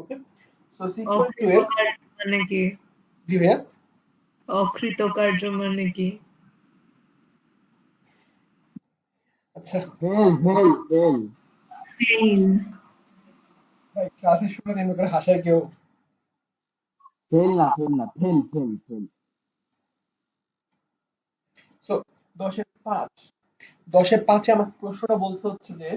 ওকে, so 6.2 এর অকৃতকার্য মানে কি? জি ভাইয়া অকৃতকার্য মানে কি? আচ্ছা ফেল। ফেইল। ভাই ক্লাসের শুরুতে এমনি করে হাসায় কেউ? ফেল না, ফেল। সো 10-এর 5, 10-এর 5-এ আমার প্রশ্নটা বলছে হচ্ছে যে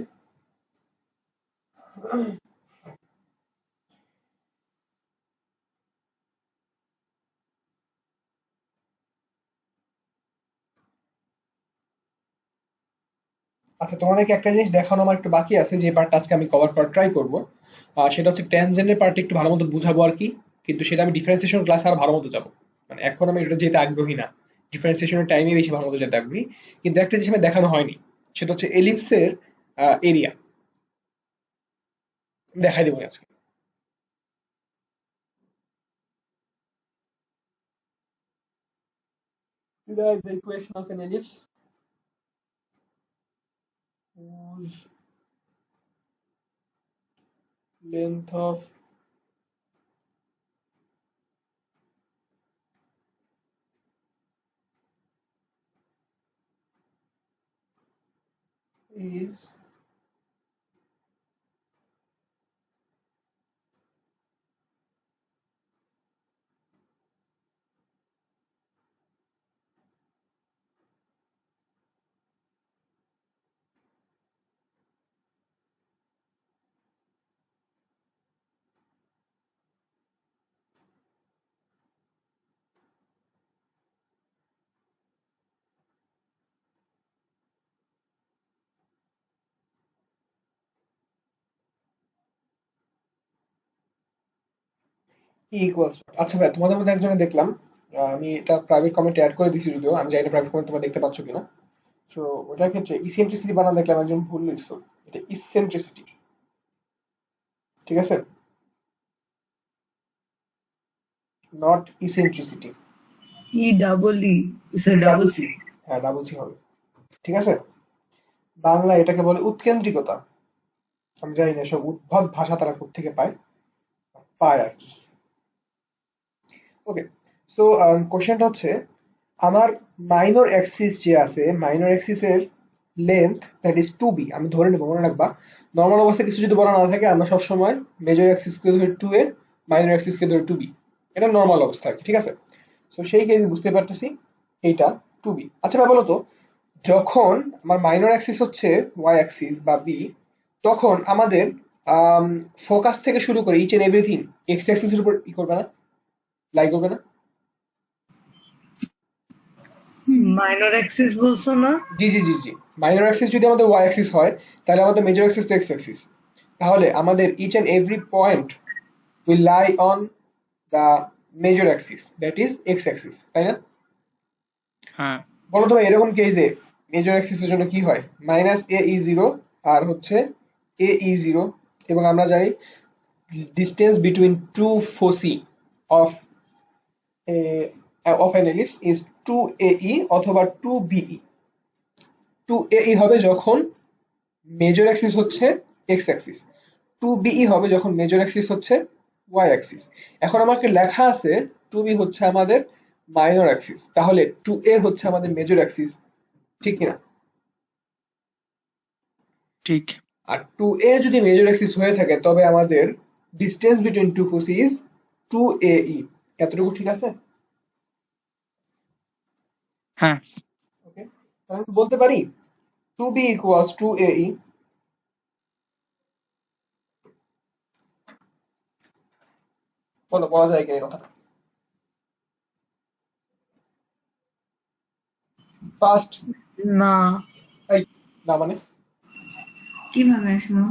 আচ্ছা, তোমাদেরকে একটা জিনিস দেখানো আমার একটু বাকি আছে, যে পার্টটা আজকে আমি কভার করার ট্রাই করবো। সেটা হচ্ছে ট্যানজেন্টের পার্টটা একটু ভালো মতো বুঝাবো আর কি। কিন্তু সেটা আমি ডিফারেন্সিয়েশন ক্লাসে আর ভালো মতো যাবো। মানে এখন আমি এটা যেতে আগ্রহী না, ডিফারেন্সিয়েশনের টাইমে বেশি ভালো মতো যেতে আগ্রহী। কিন্তু একটা জিনিস আমি দেখানো হয়নি, সেটা হচ্ছে এলিপসের এরিয়া দেখাই দেবো আজকে। Derive the equation of an ellipse whose length of is equals. আচ্ছা ভাই, তোমাদের মধ্যে একজনে দেখলাম, আমি এটা প্রাইভেট কমেন্টে অ্যাড করে দিছি, যদিও আমি জানি না প্রাইভেট কমেন্ট তোমরা দেখতে পাচ্ছ কিনা। তো ওটার ক্ষেত্রে ইসেন্ট্রিসিটি বানান দেখলাম একজন ভুল লিখছো। এটা ইসেন্ট্রিসিটি, ঠিক আছে, not eccentricity. E double e is a double double c, c. হ্যাঁ ডাবল সি হবে, ঠিক আছে। বাংলা এটাকে বলে উৎকেন্দ্রিকতা। আমি জানি না সব উদ্ভট ভাষা তারা কোত্থেকে পায়, পায় আর কি। ওকে, সো কোশ্চেনটা হচ্ছে, আমার মাইনর অ্যাক্সিস যে আছে, মাইনর অ্যাক্সিসের লেন্থ দ্যাট ইজ 2b, আমি ধরে নেবো, মনে রাখবা। নর্মাল অবস্থায় কিছু যদি বলা না থাকে, আমরা সবসময় মেজর অ্যাক্সিসকে ধরে 2a, মাইনর অ্যাক্সিসকে ধরে 2b। এটা নর্মাল অবস্থা আর কি, ঠিক আছে। সো সেই কেসে বুঝতে পারতেছি এইটা 2b। আচ্ছা ভাই বলো তো, যখন আমার মাইনর অ্যাক্সিস হচ্ছে ওয়াই অ্যাক্সিস বা বি, তখন আমাদের ফোকাস থেকে শুরু করে ইচ এন্ড এভরিথিং এক্স অ্যাক্সিসের উপর ই করবে না, লাই করবে না? মাইনর অ্যাক্সিস বলছো না? জি জি জি জি, মাইনর অ্যাক্সিস যদি আমাদের ওয়াই অ্যাক্সিস হয়, তাহলে আমাদের মেজর অ্যাক্সিস তো এক্স অ্যাক্সিস। তাহলে আমাদের each and every point will lie on the major axis that is x axis, তাই না? হ্যাঁ। বলো তো ভাই, এরকম কেসে মেজর অ্যাক্সিসের জন্য কি হয়? মাইনাস এ ই জিরো আর হচ্ছে এ ই জিরো, এবং আমরা জানি distance between two foci of of an ellipse is 2ae অথবা 2be। 2ae হবে যখন মেজর অ্যাক্সিস হচ্ছে এক্স অ্যাক্সিস, 2be হবে যখন মেজর অ্যাক্সিস হচ্ছে ওয়াই অ্যাক্সিস। এখন আমাকে লেখা আছে 2b হচ্ছে আমাদের মাইনর অ্যাক্সিস, তাহলে 2a হচ্ছে আমাদের মেজর অ্যাক্সিস, ঠিক কিনা? ঠিক। আর 2a যদি মেজর অ্যাক্সিস হয়ে থাকে, তবে আমাদের distance between two foci is 2ae। এতটুকু ঠিক আছে? হ্যাঁ। ওকে, তাহলে আমি বলতে পারি 2b equals 2ae। বলো, বলা যায় কিনা এই কথা? ফার্স্ট, না। এই, না মানে কিভাবে আসলো?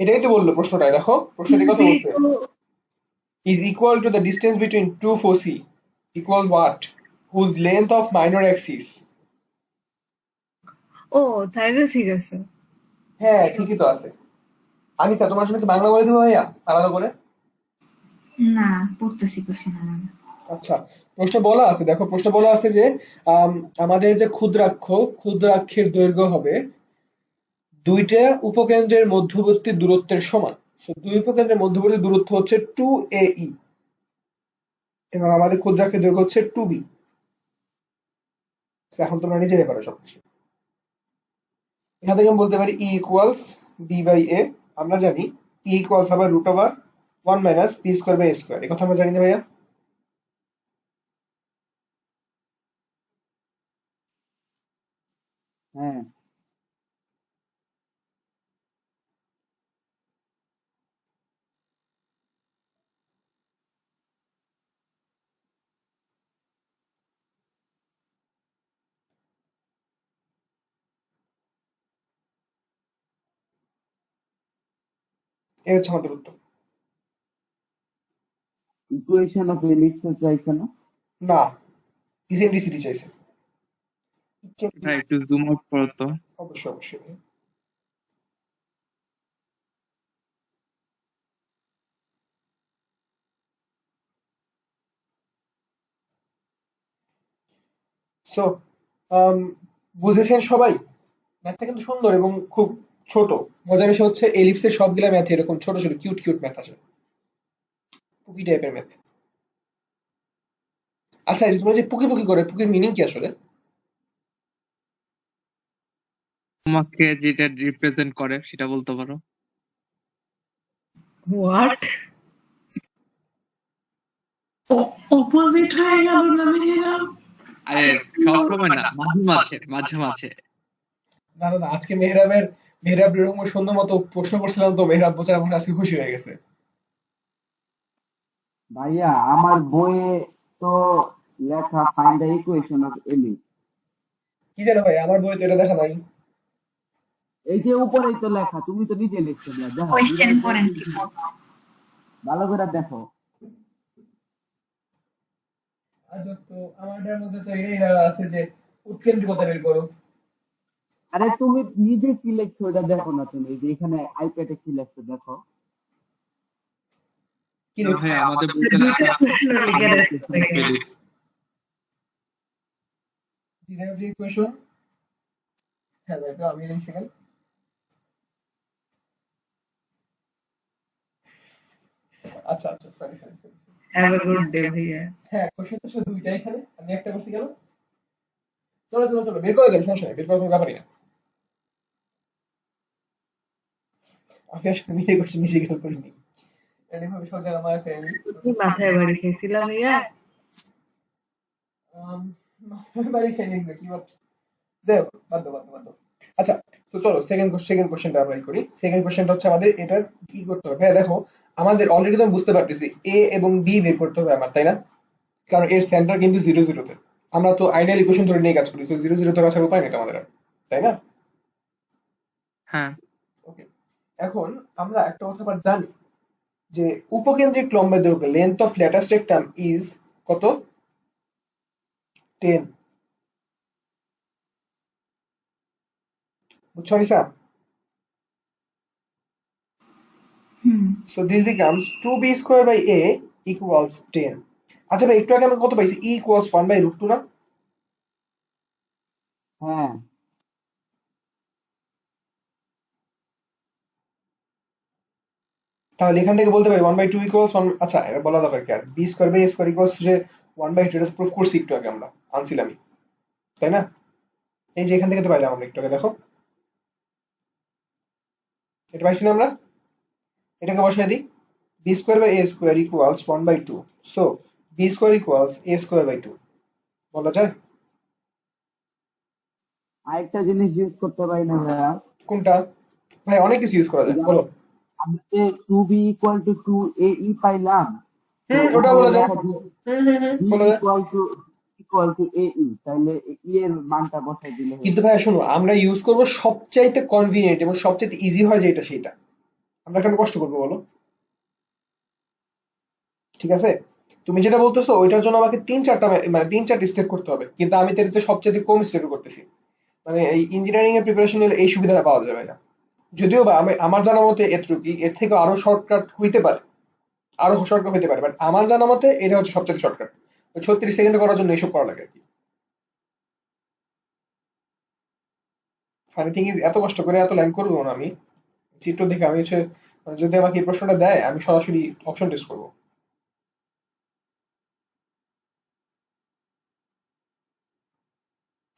এটাই তো বললো প্রশ্নটায়, দেখো প্রশ্নটি কথা খুবই বলছে, তো। is equal to the distance between two foci equal what, whose length of minor axis। ও, তাইলে ঠিক আছে। হ্যাঁ ঠিকই তো আছে। আনিসা, তোমার জন্য কি বাংলা বলে দেবো ভাইয়া আলাদা করে? না, পড়তেছি কোশ্চেন আমি। আচ্ছা, প্রশ্নে বলা আছে, দেখো প্রশ্নে বলা আছে যে আম, আমাদের যে ক্ষুদ্রাক্ষ, ক্ষুদ্রাক্ষের দৈর্ঘ্য হবে দুইটা উপকেন্দ্রের মধ্যবর্তী দূরত্বের সমান। So, দুই উপকেন্দ্রের মধ্যবর্তী দূরত্ব হচ্ছে 2AE এবং আমাদের ক্ষুদ্রাক্ষের দৈর্ঘ্য হচ্ছে 2B। So, এখন তোমরা নিজে পারো সবকিছু। এখান থেকে আমি বলতে পারি E equals B by A। আমরা জানি E equals আবার root over 1 minus B square by A square। এই কথা আমরা জানি না ভাইয়া? হ্যাঁ, এই হচ্ছে আমাদের উত্তর। ইকুয়েশন অফ এলিপ্স চাইছে না? না, ইসেন্ট্রিসিটি চাইছে। ভাই একটু জুম আউট করো তো। অবশ্যই অবশ্যই। সো বুঝেছেন সবাই? ম্যাথটা কিন্তু সুন্দর এবং খুব ছোট। মজার বিষয় হচ্ছে এলিপসের সবগুলা ম্যাথ এরকম ছোট ছোট কিউট কিউট ম্যাথ আছে, পুকি টাইপের ম্যাথ। আচ্ছা, এই যে তোমরা যে পুকি পুকি করে, পুকির মিনিং কি আসলে? তোমাকে যেটা রিপ্রেজেন্ট করে সেটা বলতে পারো। হোয়াট? অপোজিট হয়ে গেল না মেহেরাব? আরে সবসময় না, মাঝে মাঝে মাঝে মাঝে। না না না, আজকে মেহরাব এরকম সুন্দর মতো প্রশ্ন করছিলাম তো মেহরাব বোঝার মনে আজকে খুশি হয়ে গেছে। ভাইয়া আমার বইয়ে তো লেখা find the equation of ellipse. কি জানো ভাই, আমার বইতে এটা দেখা নাই। এই যে উপরেই তো লেখা, তুমি তো নিজে লিখছো না, দেখো কোয়েশ্চেন করেন কি? ভালো করে দেখো। আচ্ছা, তো আমাদের মধ্যে তো এটাই লেখা আছে যে উৎকেন্দ্রিকতা বের করো। আরে তুমি নিজে কি লিখছো ওটা দেখো না, তুমি এই যে এখানে আইপ্যাডে কি লিখছো দেখো। কি তো লিখছে? ভাই আমাদের বইতে দুইটা লেখা প্রশ্ন লিখে রাখতে হবে। Derive the equation. হ্যাঁ ভাই, তো আমি লিখছি কেন? আচ্ছা আচ্ছা, sorry sorry sorry. Have a good day ভাইয়া। হ্যাঁ, কোশ্চেন তো শুধু দুইটা এখানে, আমি একটা করছি কেন? চলো চলো চলো, বের করা যাবে, সমস্যা নেই, বের করার কোনো ব্যাপারই না। আমি আসলে নিজে করছি, নিজে খেয়াল করিনি। এটা ভাবে সব জায়গায় আমার ফেরি। কি মাথায় বাড়ি খেয়েছিলাম ভাইয়া? মাথায় বাড়ি খেয়ে নিয়েছে কি বল? দেখো, বাদ দাও বাদ দাও বাদ দাও। আচ্ছা, তো চলো সেকেন্ড কোশ্চেনটা আমরা করি। সেকেন্ড কোশ্চেনটা হচ্ছে আমাদের এটার কি করতে হবে। হ্যাঁ দেখো, আমাদের অলরেডি তো আমি বুঝতে পারতেছি এ এবং বি বের করতে হবে আমার, তাই না? কারণ এর সেন্টার কিন্তু 0 0-তে। আমরা তো আইডিয়াল ইকুয়েশন ধরে নিয়ে কাজ করি, তো 0 0-তে আসার উপায় নেই তো আমাদের আর, তাই না? হ্যাঁ ওকে, এখন আমরা একটা কথা আবার জানি যে উপকেন্দ্রিক লম্বের দৈর্ঘ্য, লেন্থ অফ ল্যাটাস্ট রেক্টাম ইজ কত? 10। বুঝছো নিশা? হুম। So this becomes 2b square by a equals 10. আচ্ছা ভাই, একটু আগে আমি কত পাইছি? E equals 1 by root 2 না? হ্যাঁ, তাহলে এখান থেকে বলতে পারি 1 by 2 equals 1। আচ্ছা, এটা বলা দরকার কি আর? b square by a square equals যে 1 by 2, এটা তো প্রুফ করছি একটু আগে, আমরা আনছিলামই, তাই না? এই যে এখান থেকে তো পাইলাম আমরা একটু আগে, দেখো এটা পাইছি না আমরা? এটাকে বসাই দিই, b square by a square equals 1 by 2, so b square equals a square by 2 বলা যায়? আরেকটা জিনিস ইউজ করতে পারি না ভাইয়া? কোনটা ভাই? অনেক কিছু ইউজ করা এই যায়, যে বলো। আমি যে 2b ইকুয়াল টু 2ae পাইলাম, তো ওটা উপরে বলা যায়। লেখা যে b বলা যায়। ইকুয়াল টু ae, তাহলে e এর মানটা বসাই দিলে হয়ে কিন্তু যাবে। ভাইয়া শোনো, আমরা ইউজ করব সবচাইতে কনভিনিয়েন্ট এবং সবচাইতে ইজি হয় যেটা সেটা। আমরা কেন কষ্ট করবো বলো? ঠিক আছে, তুমি যেটা বলতেছো ওইটার জন্য আমাকে 3-4টা মানে 3-4 স্টেপ করতে হবে, কিন্তু আমি তো সবচাইতে কম স্টেপে করতেছি। মানে এই ইঞ্জিনিয়ারিং এর প্রিপারেশন নিলে এই সুবিধাটা পাওয়া যাবে না। যদিও বা আমার জানা মতে এতটুকু, এর থেকে আরো শর্টকাট হইতে পারে, আরো শর্টকাট হইতে পারে, বাট আমার জানা মতে এটা হচ্ছে সবচেয়ে শর্টকাট। 36 সেকেন্ডে করার জন্য এইসব করা লাগে আর কি। ফানি থিং ইজ, এত কষ্ট করে এত লাইন করবো না আমি। চিত্র দেখে আমি হচ্ছে মানে যদি আমাকে এই প্রশ্নটা দেয় আমি সরাসরি অপশন টেস্ট করবো।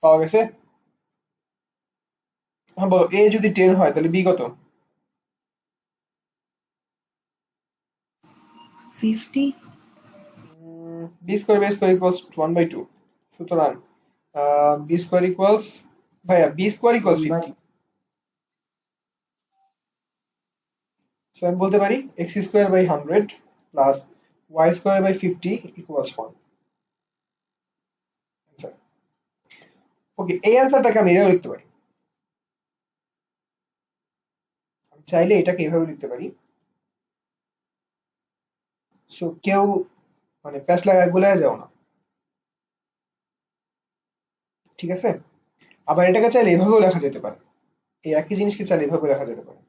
পাওয়া গেছে? হ্যাঁ বলো, এ যদি 10 হয় তাহলে বি কত? 50. B square by square equals 1/2। সুতরাং বি স্কোয়ার ইকুয়ালস, ভাইয়া বি স্কোয়ার ইকুয়ালস 50। সো আমি বলতে পারি X square by 100 plus Y square by 50 equals 1। Okay, এই অ্যান্সারটাকে আমি এভাবে লিখতে পারি। আমি চাইলে এটাকে এভাবে লিখতে পারি। সো কেউ মানে প্যাচ লাগায় গোলায় যাও না, ঠিক আছে? আবার এটাকে চাইলে এভাবেও লেখা যেতে পারে, এই একই জিনিসকে চাইলে এভাবে লেখা যেতে পারে।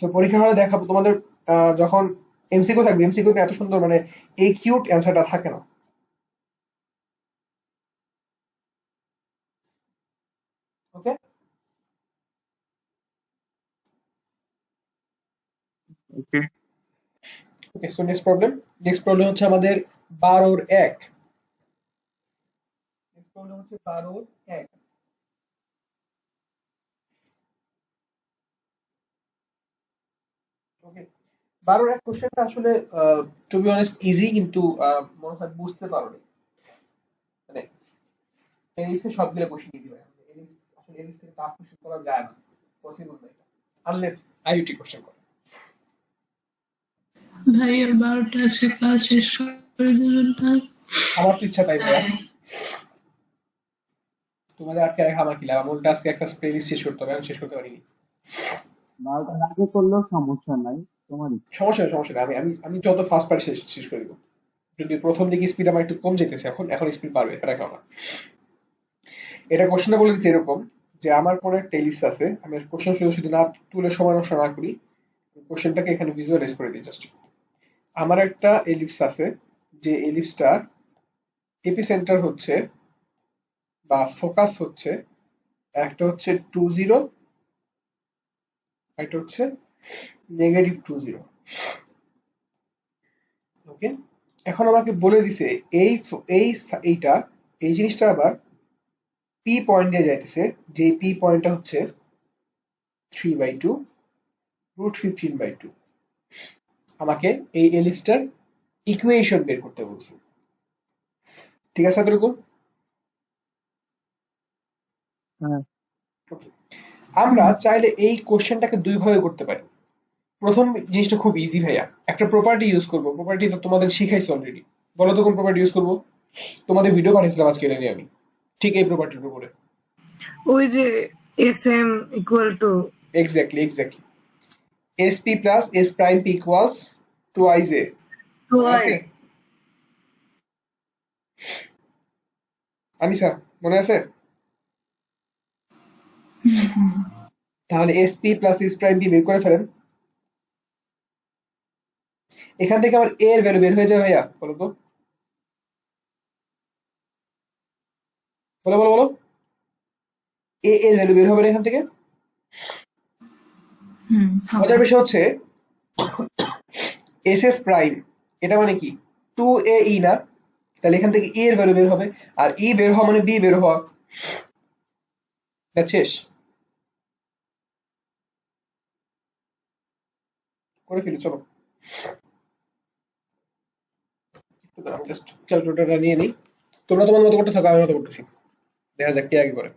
তো পরীক্ষার হলে দেখাবো তোমাদের, যখন এমসিকিউ থাকবে, এমসিকিউ এত সুন্দর মানে এই কিউট অ্যান্সারটা থাকে না। ওকে ওকে। ওকে, সো নেক্সট প্রবলেম হচ্ছে আমাদের 12 এর 1। নেক্সট প্রবলেম হচ্ছে 12 এর 1। ওকে, 12-এর 1 কোশ্চেনটা আসলে টু বি অনেস্ট ইজি, কিন্তু মনে হয় বুঝতে পারোনি। মানে এলিপসের সবগুলো কোশ্চেন ইজি হয়, এলিপস আসলে এলিপস থেকে টাফ কোশ্চেন করা যায় না, পসিবল না এটা, আনলেস আইইউটি কোশ্চেন করে। ভাইয়া 12টা আছে, কাজ শেষ করে দিলেন তাই। আমার তো ইচ্ছা তাই ভাইয়া, তোমাদের আটকে রাখা আমার কি লাভ? আমার উল্টা আজকে একটা প্লেলিস্ট শেষ করতে হবে, আমি শেষ করতে পারিনি। 12টার আগে করলেও সমস্যা নাই, তোমার ইচ্ছা। সমস্যা নেই, আমি আমি আমি যত ফাস্ট পারি শেষ শেষ করে দিব। যদি প্রথম দিকে স্পিড আমার একটু কম যেতেছে, এখন এখন স্পিড বাড়বে, এটা রাখা না। এটা কোশ্চেনটা বলে দিচ্ছে এরকম, যে আমার কোনো একটা এলিপস আছে, আমি কোশ্চেন শুধু শুধু না তুলে সময় নষ্ট না করি, কোশ্চেনটাকে এখানে ভিজুয়ালাইজ করে দিই জাস্ট। আমার একটা এলিপস আছে, যে এলিপসটা এপিসেন্টার হচ্ছে বা ফোকাস হচ্ছে, একটা হচ্ছে 20, একটা হচ্ছে -20। ওকে, এখন আমাকে বলে দিছে এই এইটা এই জিনিসটা আবার পি পয়েন্ট দিয়ে যাইতেছে, যে পি পয়েন্টটা হচ্ছে 3/2 √15/2। আমাকে এই এলিপসটার ইকুয়েশন বের করতে বলছে, ঠিক আছে এতটুকু? হ্যাঁ, Okay. আমরা চাইলে এই কোশ্চেনটাকে দুই ভাবে করতে পারি। প্রথম জিনিসটা খুব ইজি ভাইয়া, একটা প্রপার্টি ইউজ করবো, প্রপার্টি তো তোমাদের শিখাইছি অলরেডি। বলো তো কোন প্রপার্টি ইউজ করবো? তোমাদের ভিডিও পাঠিয়েছিলাম আজকে এটা নিয়ে আমি, ঠিক এই প্রপার্টির উপরে। ওই যে SM equal to exactly SP plus S prime P equals twice a, মনে আছে? আনিসা, মনে আছে? তাহলে SP plus S prime P বের করে ফেলেন। এখান থেকে আমার এ এর ভ্যালু বের হয়ে যায় ভাইয়া, বলো তো, বলো এ এর ভ্যালু বের হবে না এখান থেকে। হবে। মজার বিষয় হচ্ছে এস এস প্রাইম, এটা মানে কি 2AE না, তাহলে এখান থেকে ই এর ভ্যালু বের হবে, আর ই বের হওয়া মানে বি বের হওয়া, শেষ করে ফেলি। চলো আমি জাস্ট ক্যালকুলেটরটা নিয়ে নিই, তোমরা তোমার মতো করতে থাকো, আমি মতো করতেছি, দেখা যাক কে আগে করে।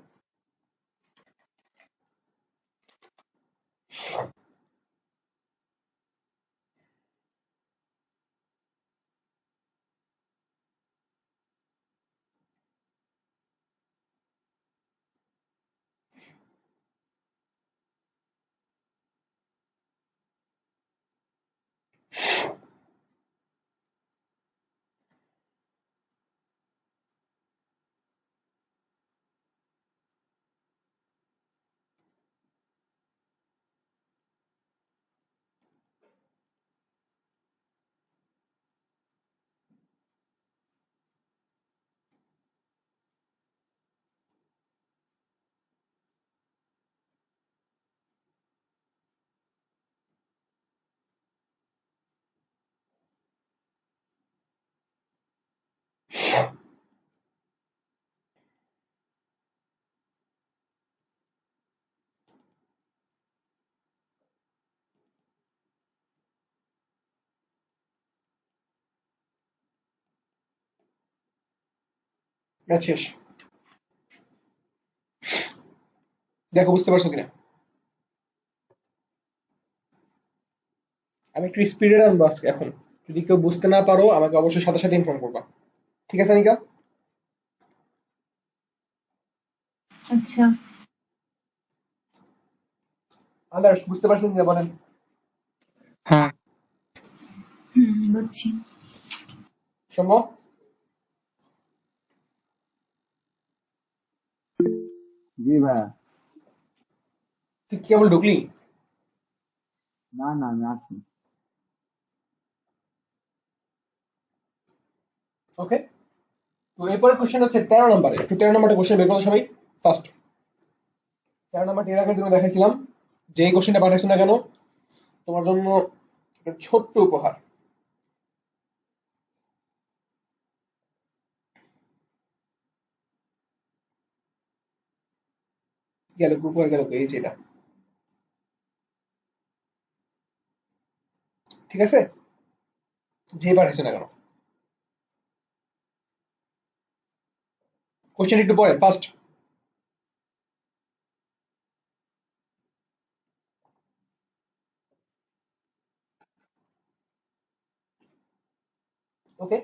ম্যাচ শেষ। দেখো বুঝতে পারছো কিনা। আমি একটু স্পিডে আনবো আজকে এখন। যদি কেউ বুঝতে না পারো আমাকে অবশ্যই সাথে সাথে ইনফর্ম করবা। ঠিক আছে নিকা? আচ্ছা। আদার্স বুঝতে পারছেন কিনা বলেন? হ্যাঁ। বুঝছি। সম্ভব? জি ভাইয়া। তুই কেবল ঢুকলি? না না, আমি আসি। ওকে, তো এরপরে কোশ্চেন হচ্ছে 13 নম্বরে। তো 13 নম্বরটা কোশ্চেন বের করো সবাই ফার্স্ট। 13 নম্বরটা এর আগে তুমি দেখাইছিলাম। যেই কোশ্চেনটা পাঠাইছো না কেন, তোমার জন্য একটা ছোট্ট উপহার। গেল উপহার গেল, এই যে এটা। ঠিক আছে, যে পাঠাইছো না কেন। কোশ্চেন একটু পড়েন ফার্স্ট। ওকে,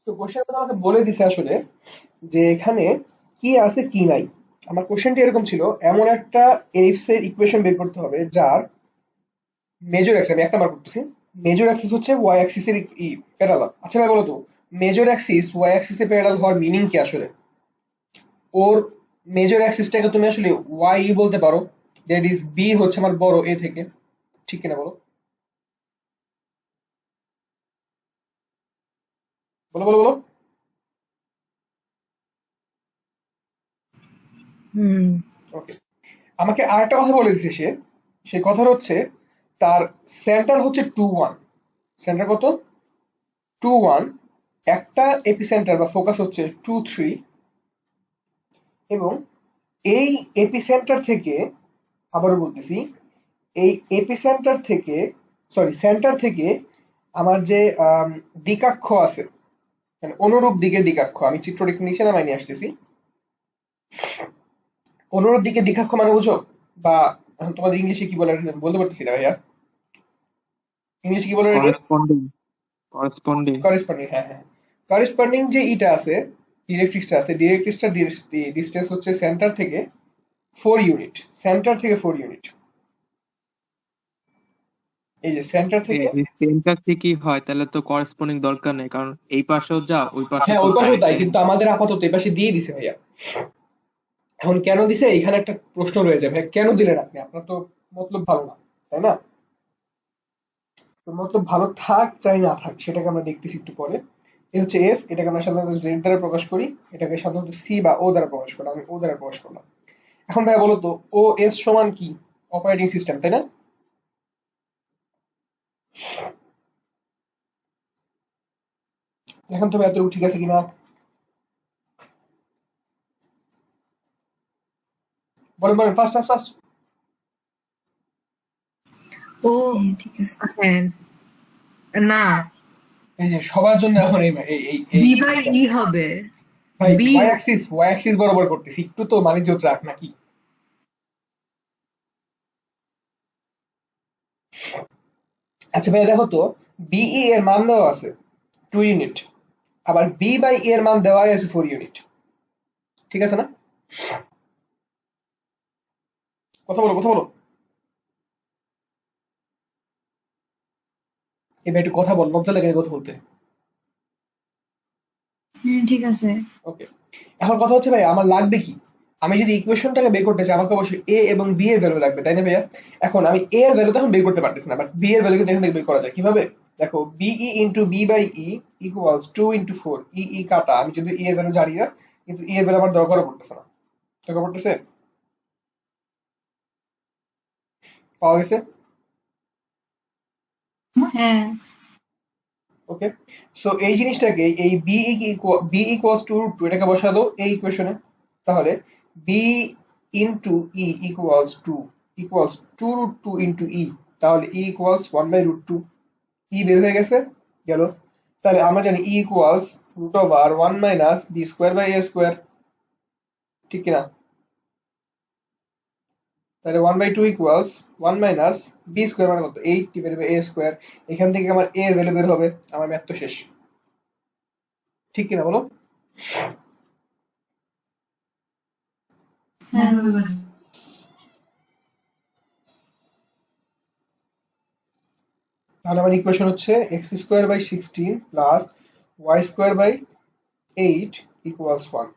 তো কোশ্চেনটা আমাকে বলে দিছে আসলে যে এখানে কি আছে কি নাই। আমার কোশ্চেনটি এরকম ছিল, এমন একটা এলিপস এর ইকুয়েশন বের করতে হবে যার মেজর অ্যাক্সিস, আমি একটা বার করতেছি, মেজর অ্যাক্সিস হচ্ছে ওয়াই অ্যাক্সিস এর প্যারালাল। আচ্ছা ভাই বলো তো, মেজর অ্যাক্সিস ওয়াই অ্যাক্সিস এর প্যারালাল হওয়ার মিনিং কি আসলে? ওর মেজর অ্যাক্সিসটাকে তুমি আসলে ওয়াই বলতে পারো, দ্যাট ইজ বি হচ্ছে আমার বড় এ থেকে, ঠিক কিনা বলো? বলো বলো বলো। ওকে, আমাকে আরেকটা কথা বলে দিছে সে, সেই কথাটা হচ্ছে তার সেন্টার হচ্ছে 2 1। সেন্টার কত? 2 1। একটা এপিসেন্টার বা ফোকাস হচ্ছে 2 3। এবং এই এপিসেন্টার থেকে, আবারও বলতেছি, এই এপিসেন্টার থেকে, সরি সেন্টার থেকে আমার যে দিকাক্ষ আছে, মানে অনুরূপ দিকে দিকাক্ষ, আমি চিত্রটা একটু নিচে নামাই নিয়ে আসতেছি। অনুরূপ দিকে দিকাক্ষ মানে বুঝো? বা এখন তোমাদের ইংলিশে কি বলে আমি বলতে পারতেছি না ভাইয়া। ইংলিশে কি বলে এটাকে? করেসপন্ডিং। করেসপন্ডিং। করেসপন্ডিং, হ্যাঁ হ্যাঁ। করেসপন্ডিং যে ইটা আছে, ডিরেক্ট্রিক্সটা আছে, ডিরেক্ট্রিক্সটার ডিস্টেন্স হচ্ছে সেন্টার থেকে 4 ইউনিট। সেন্টার থেকে 4 ইউনিট। এই যে সেন্টার থেকে, এই সেন্টার থেকেই হয় তাহলে তো করেসপন্ডিং দরকার নেই, কারণ এই পাশেও যা ওই পাশে হ্যাঁ তো ওই তাই পাশেও তাই, তাই না? কিন্তু আমাদের আপাতত এই পাশে দিয়ে দিছে ভাইয়া। এখন কেন দিছে এখানে একটা প্রশ্ন রয়ে যায়, ভাই কেন দিলেন আপনি? আপনার তো মতলব ভালো না, তাই না? তো মতলব ভালো থাক চাই না থাক সেটাকে আমরা দেখতেছি একটু পরে। এ হচ্ছে এস, এটাকে আমরা সাধারণত জেড দ্বারা প্রকাশ করি, এটাকে সাধারণত সি বা ও দ্বারা প্রকাশ করি, আমি ও দ্বারা প্রকাশ করলাম। এখন ভাইয়া বলো তো, ও এস সমান কি? অপারেটিং সিস্টেম, তাই না? এখন তুমি এতটুকু ঠিক আছে কিনা বলেন বলেন, ফার্স্ট ফার্স্ট ফার্স্ট। ও ঠিক আছে। হ্যাঁ, না, এই যে সবার জন্য এখন এই এই এই এই বি বাই জিনিসটা। ই হবে। ভাই বি ওয়াই অ্যাক্সিস বরাবর করতেছি, একটু তো বাণিজ্য রাখ নাকি? আচ্ছা ভাই দেখো তো, বিই এর মান দেওয়া আছে 2 ইউনিট, আবার বি বাই এর মান দেওয়া আছে 4 ইউনিট। ঠিক আছে না? কথা বলো কথা বলো। এবার একটু কথা বল, লজ্জা লাগে না কথা বলতে? ঠিক আছে। ওকে, এখন কথা হচ্ছে ভাই আমার লাগবে কি? আমি যদি ইকুয়েশনটাকে বের করতে চাই আমাকে অবশ্যই এ এবং বি এর ভ্যালু লাগবে, তাই না ভাইয়া? এখন আমি এ এর ভ্যালু তো এখন বের করতে পারতেছি না, বাট বি এর ভ্যালু কিন্তু এখান থেকে বের করা যায় কিভাবে? দেখো B E into B by E equals 2 × 4। E কাটা, আমি যদি ই এর ভ্যালু জানি না, কিন্তু ই এর ভ্যালু আমার দরকারও পড়তেছে না। দরকার পড়তেছে? পাওয়া গেছে? হ্যাঁ। ওকে, সো এই জিনিসটাকে এই বি ইকুয়ালস টু √2 এটাকে বসা দাও এই ইকুয়েশনে। তাহলে b into e equals 2 √2 into e, তাহলে ই ইকুয়ালস 1/√2। ই বের হয়ে গেছে, গেল। তাহলে আমরা জানি E equals root over 1 minus B square by A square, ঠিক কিনা? তাহলে 1/2 ইকুয়ালস 1 মাইনাস বি স্কোয়ার মানে কত, 8 ডিভাইডেড বাই এ স্কোয়ার। এখান থেকে আমার এ এর ভ্যালু বের হবে, আমার ম্যাথ তো শেষ, ঠিক কিনা বলো? হ্যাঁ তাহলে আমার ইকুয়েশন হচ্ছে X square by 16 plus Y square by 8 equals 1।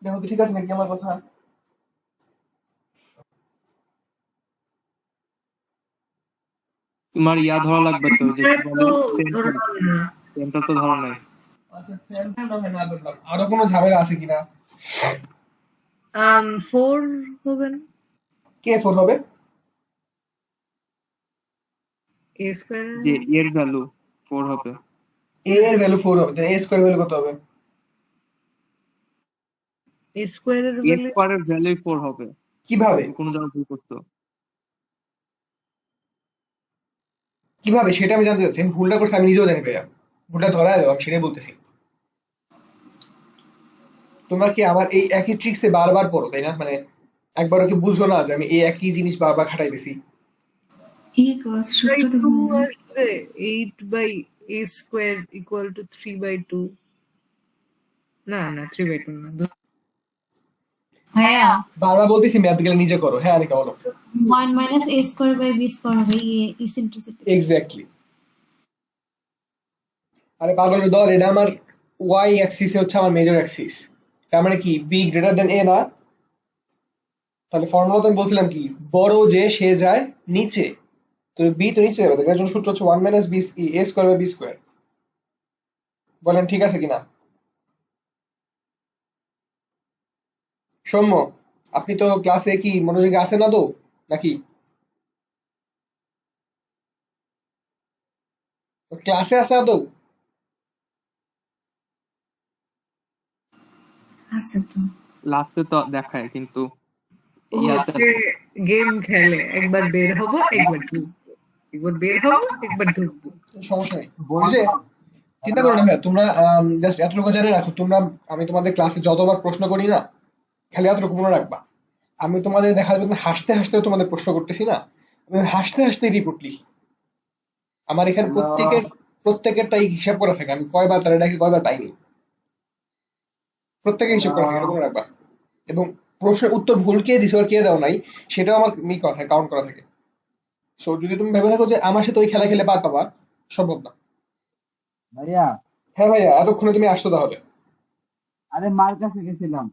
দেখো তো ঠিক আছে নাকি আমার কথা? তোমার ইয়া ধরা লাগবে তো, যে কি বলে, ধরা সেন্টার। হবে না। সেন্টার তো ধরা নাই। আচ্ছা, সেন্টার না হয় না ধরলাম, আরো কোনো ঝামেলা আছে কিনা? 4 হবে না, কে 4 হবে? a স্কয়ার যে এর ভ্যালু 4 হবে। এ এর ভ্যালু 4 হবে, তাহলে এ স্কোয়ার ভ্যালু কত হবে? a স্কয়ারের এ ভ্যালু স্কোয়ারের ভ্যালু 4 হবে। কিভাবে? তুমি কোনো জায়গায় ভুল করছো। কিভাবে সেটা আমি জানতে চাচ্ছি। আমি ভুলটা করছি আমি নিজেও জানি ভাইয়া, ভুলটা ধরায় দাও, আমি সেটাই বলতেছি। তোমরা কি আমার এই একই ট্রিক্সে বারবার পড়ো, তাই না? মানে একবারও কি বুঝো না যে আমি এই একই জিনিস বারবার খাটাই দিছি? এই তো সূত্র তো 2 ভুল না। আসবে, 8 by a square equal to 3/2। না না, 3/2 না, ভাইয়া বারবার বলতেছি ম্যাথ গেলে নিজে করো। হ্যাঁ আনিকা বলো। 1 minus a square by b square হবে ইসেন্ট্রিসিটি। এক্স্যাক্টলি। আরে পাগলের দল, এটা আমার ওয়াই অ্যাক্সিসে হচ্ছে আমার মেজর অ্যাক্সিস, তার মানে কি বি গ্রেটার দেন এ না? তাহলে ফর্মুলা তো আমি বলছিলাম কি, বড় যে সে যায় নিচে, তো বি তো নিচে যাবে, এর জন্য সূত্র হচ্ছে 1 minus B A square by B square. বলেন ঠিক আছে কিনা? সৌম্য, আপনি তো ক্লাসে কি মনোযোগী আছেন না তো নাকি? ক্লাসে আছে না তো? আছে তো। লাস্টে তো দেখায়, কিন্তু ও ইয়াতে হচ্ছে গেম খেলে, একবার বের হবো একবার ঢুকবো, একবার বের হবো একবার ঢুকবো। সমস্যা নেই। ওই যে চিন্তা করো না ভাইয়া, তোমরা জাস্ট এতটুকু জেনে রাখো, তোমরা আমি তোমাদের ক্লাসে যতবার প্রশ্ন করি না, খালি এতটুকু মনে রাখবা, আমি তোমাদের দেখা যাবে হাসতে হাসতে তোমাদের প্রশ্ন করতেছি না, আমি হাসতে হাসতে রিপোর্ট লিখি। আমার এখানে প্রত্যেকেরটাই হিসাব করা থাকে, আমি কয়বার তারা ডাকি কয়বার পাইনি, প্রত্যেকের হিসাব করা থাকে, এটা মনে রাখবা। এবং প্রশ্নের উত্তর ভুল কে দিছো আর কে দাও নাই সেটাও আমার করা থাকে, কাউন্ট করা থাকে। সো যদি তুমি ভেবে থাকো যে আমার সাথে ওই খেলা খেলে পার পাবা, সম্ভব না। ভাইয়া, হ্যাঁ ভাইয়া, এতক্ষণে তুমি আসছো তাহলে? আরে মার কাছে গেছিলাম।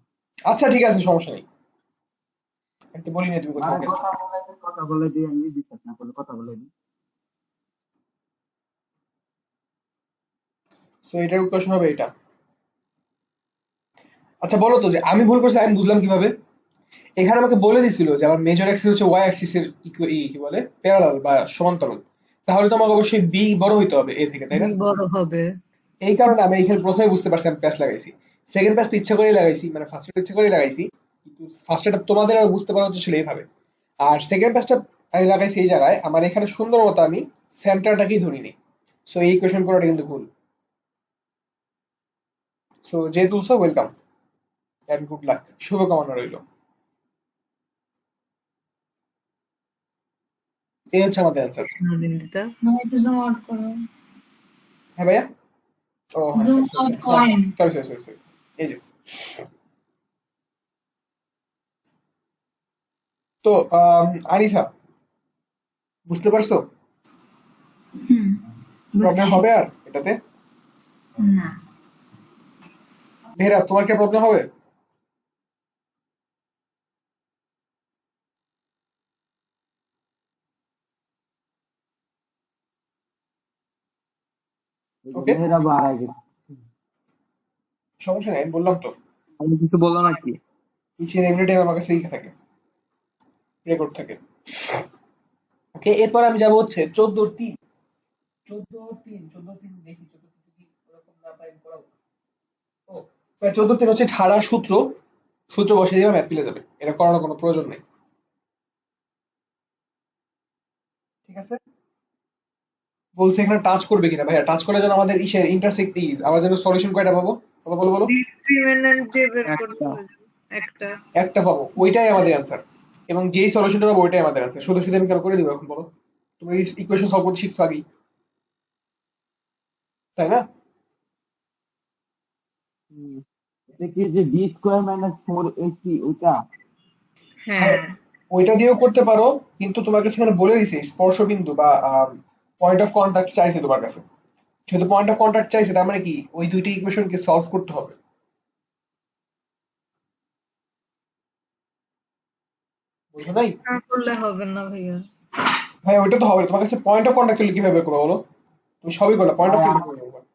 আচ্ছা ঠিক আছে, সমস্যা নেই, আমি তো বলিনি তুমি কোথাও মায়ের গেছো। কথা বলে দিই, আমি বিশ্বাস না করলে কথা বলে দিই। সো এটার কোশ্চেন হবে এটা। আচ্ছা বলো তো, যে আমি ভুল করছি আমি বুঝলাম কিভাবে? এখানে আমাকে বলে দিছিল যে আমার মেজর অ্যাক্সিস হচ্ছে ওয়াই অ্যাক্সিস এর কি বলে প্যারালাল বা সমান্তরাল, তাহলে তো আমাকে অবশ্যই বি বড় হইতে হবে এ থেকে, তাই না? বি বড় হবে। এই কারণে আমি এখানে প্রথমে বুঝতে পারছি আমি প্যাচ লাগাইছি। সেকেন্ড প্যাচ তো ইচ্ছা করেই লাগাইছি, মানে ফার্স্ট ইচ্ছা করেই লাগাইছি, কিন্তু ফার্স্ট এটা তোমাদের আর বুঝতে পারা হচ্ছে ছিল এইভাবে। আর সেকেন্ড প্যাচটা আমি লাগাইছি এই জায়গায়, আমার এখানে সুন্দর মতো আমি সেন্টারটাকেই ধরিনি। সো এই কোয়েশ্চেন করাটা কিন্তু ভুল। সো যে তুলছো ওয়েলকাম এন্ড গুড লাক, শুভকামনা রইল। এই হচ্ছে আমাদের অ্যান্সার। নিন্দিতা, একটু জুম আউট করো। হ্যাঁ ভাইয়া। ও হ্যাঁ, জুম আউট করেন। সরি সরি সরি সরি, এই যে। তো আনিসা, বুঝতে পারছো হুম প্রবলেম বুঝছি। হবে আর এটাতে? না মেহেরা, তোমার কি প্রবলেম হবে? ওকে, মেয়েরা বাড়ায় গেছে। সমস্যা নেই, আমি বললাম তো, আমি কিছু বললাম নাকি? ইচ এন্ড এভরি টাইম আমার কাছে লিখে থাকে, রেকর্ড থাকে। ওকে, এরপর আমি যাবো হচ্ছে 14-3। 14-3 দেখি 14-3 কি ওরকম না পাই করাবো। ও 14-3 হচ্ছে ঠাড়া সূত্র, সূত্র বসিয়ে দিলাম, ম্যাথ মিলে যাবে, এটা করানোর কোনো প্রয়োজন নেই। ঠিক আছে, বলছে এখানে টাচ করবে কিনা। ভাইয়া টাচ করলে যেন আমাদের ইসের ইন্টারসেক্ট আমরা যেন সলিউশন কয়টা পাবো? বলো বলো বলো। ডিসক্রিমিন্যান্ট যে বের করতে একটা। হবে একটা। একটা পাবো, ওইটাই আমাদের অ্যান্সার। এবং যেই সলিউশনটা পাবো ওইটাই আমাদের অ্যান্সার। শুধু শুধু আমি খেয়াল করে দিব এখন, বলো? তুমি ইকুয়েশন সলভ করতে শিখছো আগেই, তাই না? এটা কি যে বি স্কোয়ার মাইনাস 4ac ওইটা? হ্যাঁ ওইটা দিয়েও করতে পারো, কিন্তু তোমার কাছে এখানে বলে দিছে স্পর্শবিন্দু বা পয়েন্ট অফ কন্টাক্ট চাইছে তোমার কাছে। যেহেতু পয়েন্ট অফ কন্টাক্ট চাইছে, তার মানে কি ওই দুইটা ইকুয়েশনকে সলভ করতে হবে। বুঝো নাই? না করলে হবে না ভাইয়া। ভাই ওইটা তো হবে না। তোমার কাছে পয়েন্ট অফ কন্টাক্ট কিভাবে বের করবো বলো? তুমি সবই করলে, পয়েন্ট অফ ভাই কন্টাক্ট কিভাবে করবে?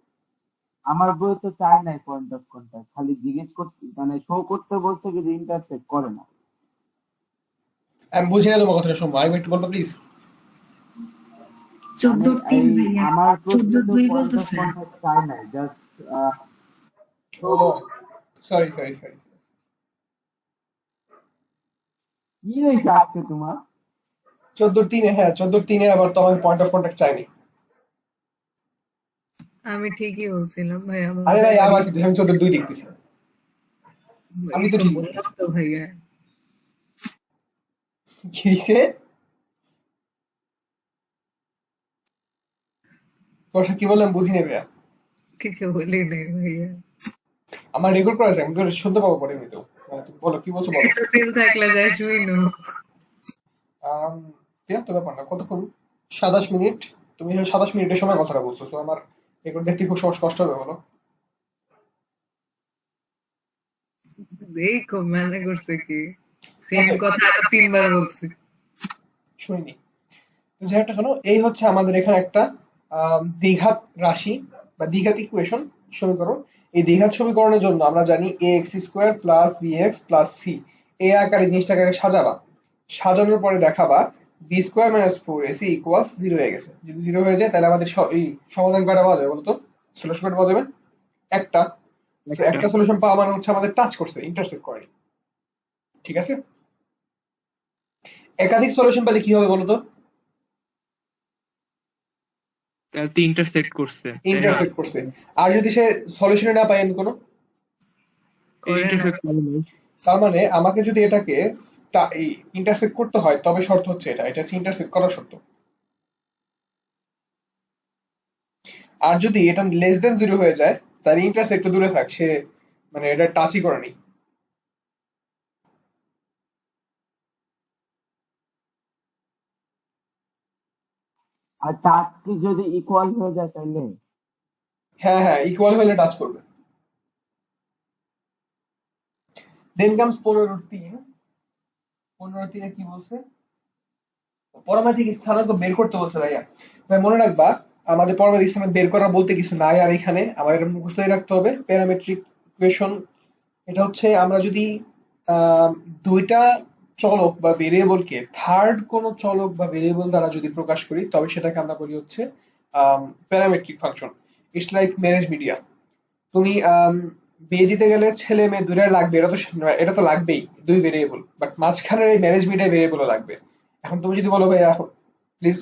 আমার বই তো চায় নাই পয়েন্ট অফ কন্টাক্ট, খালি জিজ্ঞেস করতে মানে শো করতে বলছে কিন্তু ইন্টারসেক্ট করে না। আমি বুঝি না তোমার কথাটা, শোনো আরেকবার একটু বলবো প্লিজ। মানে 14-3 এই ভাইয়া, আমার প্রশ্নে তো 14-2 পয়েন্ট অফ বলতেছে। কন্টাক্ট চায় নাই, জাস্ট শো ও করতে। Sorry sorry sorry. কি হয়েছে আজকে তোমার? 14-3, হ্যাঁ 14-3 আবার তো আমাকে পয়েন্ট অফ কন্টাক্ট চাইনি। আমি ঠিকই বলছিলাম ভাইয়া, আরে ভাই আমার আবার কি, আমি 14-2 দেখতেছি। আমি এই তো তো ঠিক বললাম দেখতেছি। তো ভাইয়া। কি হয়েছে? কথা কি বললাম বুঝি না ভাইয়া। কিছু বলি নাই ভাইয়া। আমার রেকর্ড করা আছে, আমি তো শুনতে পাবো পরে এমনিতেও। তুমি বলো কি বলছো বলো। এতদিন থাকলে যাই শুইনো। আম, তো ব্যাপার না, কতক্ষণ? 27 মিনিট। তুমি 27 মিনিটের সময় কথাটা বলছো, তো আমার রেকর্ড দেখতে খুব সহজ কষ্ট হবে বলো। দেখো মানে করছে কি, সেম ওকে, কথা আরো 3 বার বলছি। শুনিনি। তো যাই একটা শোনো, এই হচ্ছে আমাদের এখানে একটা দ্বিঘাত রাশি বা দ্বিঘাত ইকুয়েশন সমীকরণ। এই দ্বিঘাত সমীকরণের জন্য আমরা জানি a x square plus b x plus c, এই আকারে জিনিসটাকে আগে সাজাবা। সাজানোর পরে দেখাবা B square minus 4ac equals 0 হয়ে গেছে। যদি 0 হয়ে যায় তাহলে আমাদের এই সমাধান কয়টা পাওয়া যাবে বলতো? সলিউশন কয়টা পাওয়া যাবে? একটা। তো একটা। একটা সলিউশন পাওয়া মানে হচ্ছে আমাদের টাচ করছে, ইন্টারসেক্ট করেনি। ঠিক আছে? একাধিক সলিউশন পেলে কি হবে বলতো? তাহলে তো ইন্টারসেক্ট করছে, তাই না? ইন্টারসেক্ট করছে। আর যদি সে সলিউশনে না পাই আমি কোনো, করে না। ইন্টারসেক্ট করে নাই। তার মানে আমাকে যদি এটাকে ইন্টারসেক্ট করতে হয়, তবে শর্ত হচ্ছে এটা হচ্ছে ইন্টারসেক্ট করার শর্ত। আর যদি এটা লেস দেন 0 হয়ে যায়, তাহলে ইন্টারসেক্ট দূরে থাক, সে মানে এটা টাচই করেনি। আর টাচ কি যদি ইকুয়াল হয়ে যায় তাহলে? হ্যাঁ হ্যাঁ, ইকুয়াল হলে টাচ করবে। দেন কামস 15-3। 15-3 কি বলছে? পরমাণিক স্থানাঙ্ক বের করতে বলছে ভাইয়া। ভাই মনে রাখবা, আমাদের পরমাণিক স্থানাঙ্ক বের করা বলতে কিছু নাই। আর এখানে আমার এটা মুখস্থই রাখতে হবে, প্যারামেট্রিক ইকুয়েশন। এটা হচ্ছে আমরা যদি আহ, দুইটা চলক বা ভেরিয়েবলকে থার্ড কোনো চলক বা ভেরিয়েবল দ্বারা যদি প্রকাশ করি, তবে সেটাকে আমরা বলি হচ্ছে parametric function. It's like marriage media. তুমি বিয়ে দিতে গেলে ছেলে মেয়ে দুটাই লাগবে, এটা তো লাগবেই, দুই ভেরিয়েবল। বাট মাঝখানের এই ম্যারেজ মিডিয়া ভেরিয়েবলও লাগবে। এখন তুমি যদি বলো ভাই এখন প্লিজ,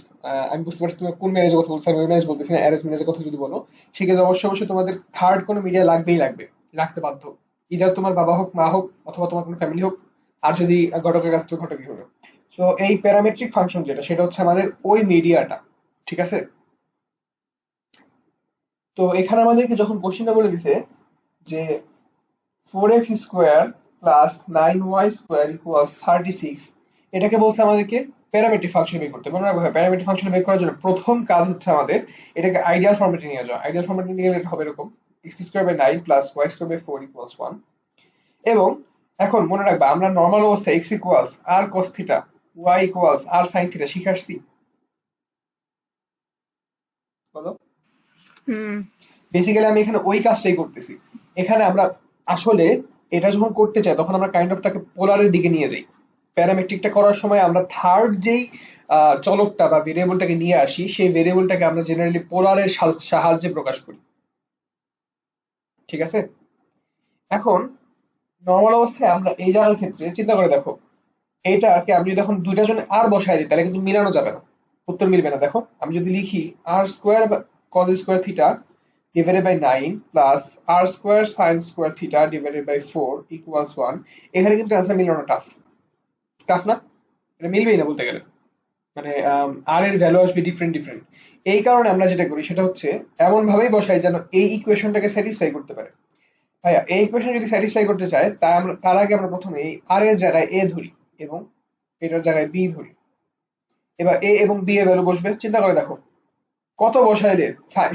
আমি বুঝতে পারছি তুমি কোন ম্যারেজের কথা বলছো, আমি ম্যারেজ বলতেছি না, অ্যারেঞ্জ ম্যারেজের কথা যদি বলো, সেক্ষেত্রে অবশ্যই অবশ্যই তোমাদের থার্ড কোনো মিডিয়া লাগবেই লাগবে, রাখতে বাধ্য। ইদার তোমার বাবা হোক, মা হোক, অথবা তোমার কোনো ফ্যামিলি হোক। আর যদি ঘটকের কাছ থেকে ঘটকই হবে। তো এই প্যারামেট্রিক ফাংশন যেটা, সেটা হচ্ছে আমাদের ওই মিডিয়াটা। ঠিক আছে? তো এখানে আমাদেরকে যখন কোশ্চেনটা বলে দিছে যে 4x² plus 9y square equals 36, এটাকে বলছে আমাদেরকে প্যারামেট্রিক ফাংশন বের করতে। মনে রাখবো প্যারামেট্রিক ফাংশন বের করার জন্য প্রথম কাজ হচ্ছে আমাদের এটাকে আইডিয়াল ফরম্যাটে নিয়ে যাওয়া। আইডিয়াল ফরম্যাটে নিয়ে গেলে এটা হবে এরকম: x² 9 প্লাস y² 4 ইকুয়ালস 1। এবং এখন মনে রাখবা আমরা নর্মাল অবস্থায় x ইকুয়ালস আর cos থিটা, y ইকুয়ালস আর sin থিটা শিখে আসছি, বলো? হুম। বেসিক্যালি আমি এখানে ওই কাজটাই করতেছি। এখানে আমরা আসলে এটা যখন করতে চাই, তখন আমরা কাইন্ড অফটাকে পোলারের দিকে নিয়ে যাই। প্যারামেট্রিকটা করার সময় আমরা থার্ড যেই চলকটা বা ভেরিয়েবলটাকে নিয়ে আসি, সেই ভেরিয়েবলটাকে আমরা জেনারেলি পোলারের সাহায্যে প্রকাশ করি। ঠিক আছে? এখন নর্মাল অবস্থায় আমরা এই জায়গার ক্ষেত্রে চিন্তা করে দেখো, এইটাকে আমি যদি এখন দুইটা জনে আর বসায় দিই, তাহলে কিন্তু মিলানো যাবে না। উত্তর মিলবে না। দেখো আমি যদি লিখি r square cos square theta divided by 9 plus r square sine square theta divided by 4 equals 1, এখানে কিন্তু অ্যান্সার মিলানো টাফ। টাফ না? এটা মিলবেই না বলতে গেলে। মানে আর এর ভ্যালু আসবে ডিফারেন্ট ডিফারেন্ট। এই কারণে আমরা যেটা করি সেটা হচ্ছে এমন ভাবেই বসাই যেন এই ইকুয়েশনটাকে স্যাটিসফাই করতে পারে। ভাইয়া এই ইকুয়েশন যদি স্যাটিসফাই করতে চায় তার আগে আমরা প্রথমে এই আর এর জায়গায় এ ধরি এবং এটার জায়গায় বি ধরি। এবার এ এবং বি এর ভ্যালু বসবে। চিন্তা করে দেখো কত বসাইলে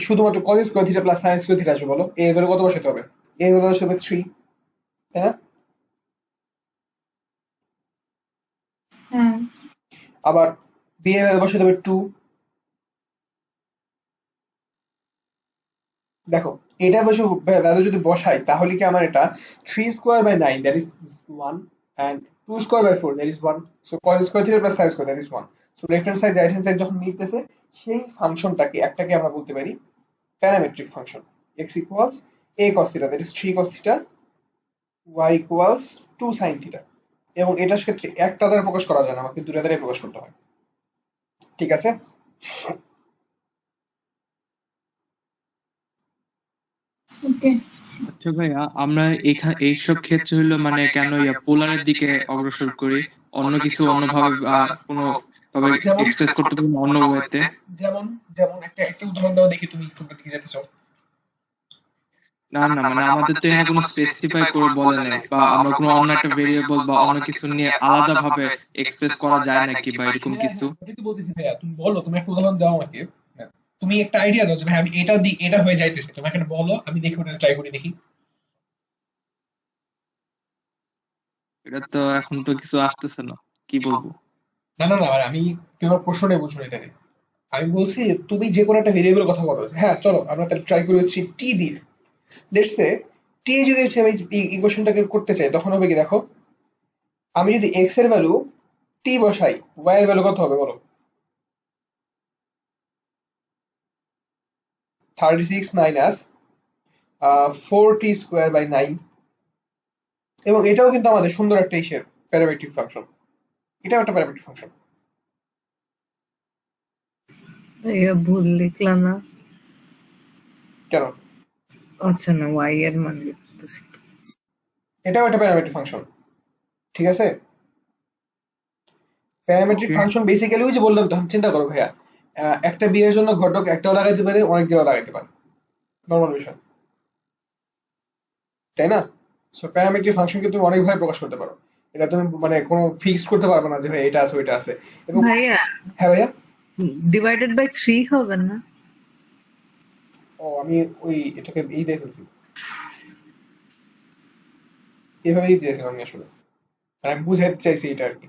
শুধুমাত্র cause square theta plus sign square theta আসবে বলো? এ এর ভ্যালু কত বসাতে হবে? এ এর ভ্যালু আসবে 3, তাই না? হ্যাঁ। আবার বি এর ভ্যালু বসাতে হবে 2। দেখো এটা বসে ভ্যালু যদি বসাই তাহলে কি আমার এটা 3 square by 9 that is 1 and 2 square by 4 that is 1, so cos square theta plus sin square that is 1। So left hand side right hand side যখন মিলতেছে সেই ফাংশনটাকে একটাকে আমরা বলতে পারি parametric function. x equals a cos theta that is 3 cos theta, y equals 2 sin theta. এবং এটার ক্ষেত্রে একটা দ্বারা প্রকাশ করা যায় না, আমাকে দুটা দ্বারাই প্রকাশ করতে হয়। ঠিক আছে? ওকে। আচ্ছা ভাইয়া, আমরা এখানে এইসব ক্ষেত্রে হলো মানে কেন পোলারের দিকে অগ্রসর করি? অন্য কিছু অন্যভাবে কোনো ভাবে যেমন এক্সপ্রেস করতে পারি না অন্য ওয়েতে? যেমন যেমন একটা একটা উদাহরণ দাও দেখি তুমি কোনটা দিকে যেতে চাও। না না, মানে আমাদের তো এখানে কোনো স্পেসিফাই করে বলে নাই, বা আমরা কোনো অন্য একটা ভেরিয়েবল বা অন্য কিছু নিয়ে আলাদা ভাবে এক্সপ্রেস করা যায় নাকি বা এরকম হ্যাঁ কিছু? হ্যাঁ ওটাই তো বলতেছি ভাইয়া, তুমি বলো, তুমি একটা উদাহরণ দাও আমাকে। হ্যাঁ, তুমি একটা আইডিয়া দাও যে ভাই আমি এটা দিই এটা হয়ে যাইতেছে, তুমি একটা বলো আমি দেখি ওটা ট্রাই করে দেখি। এটা তো এখন তো কিছু আসতেছে না, কি বলবো? না না না, মানে আমি তোমার প্রশ্নটাই বুঝো না তাহলে। আমি বলছি যে তুমি যে কোনো একটা ভেরিয়েবলের কথা বলো। হ্যাঁ চলো আমরা তাহলে ট্রাই করি হচ্ছে টি দিয়ে। লেটস সে টি যদি হচ্ছে আমি ইকুয়েশনটাকে করতে চাই তখন হবে কি দেখো, আমি যদি এক্স এর ভ্যালু টি বসাই ওয়াই এর ভ্যালু কত হবে বলো? 36 মাইনাস 4t স্কোয়ার বাই 9। এবং এটাও কিন্তু আমাদের সুন্দর একটা ইসের প্যারামেট্রিক ফাংশন। এটাও একটা প্যারামেট্রিক ফাংশন। ভাইয়া ভুল লিখলাম না? কেন? আচ্ছা না, y এর মান লিখতেছি। এটাও একটা প্যারামেট্রিক ফাংশন। ঠিক আছে? প্যারামেট্রিক ওকে। ফাংশন বেসিক্যালি ওই যে বললাম, তখন চিন্তা করো ভাইয়া, একটা বিয়ের জন্য ঘটক একটাও লাগাইতে পারে, অনেকগুলো লাগাইতে পারে, নর্মাল বিষয়, তাই না? সো প্যারামেট্রিক ফাংশনকে তুমি অনেকভাবে প্রকাশ করতে পারো। এটা তুমি মানে কোনো ফিক্স করতে পারবে না যে ভাই এটা আছে ওইটা আছে। এবং ভাইয়া হ্যাঁ ভাইয়া, ডিভাইডেড বাই 3 হবে না? ও আমি ওই এটাকে এই দিয়ে ফেলছি, এভাবেই দিয়েছিলাম আমি আসলে, আর আমি বুঝাইতে চাইছি এটা আর কি।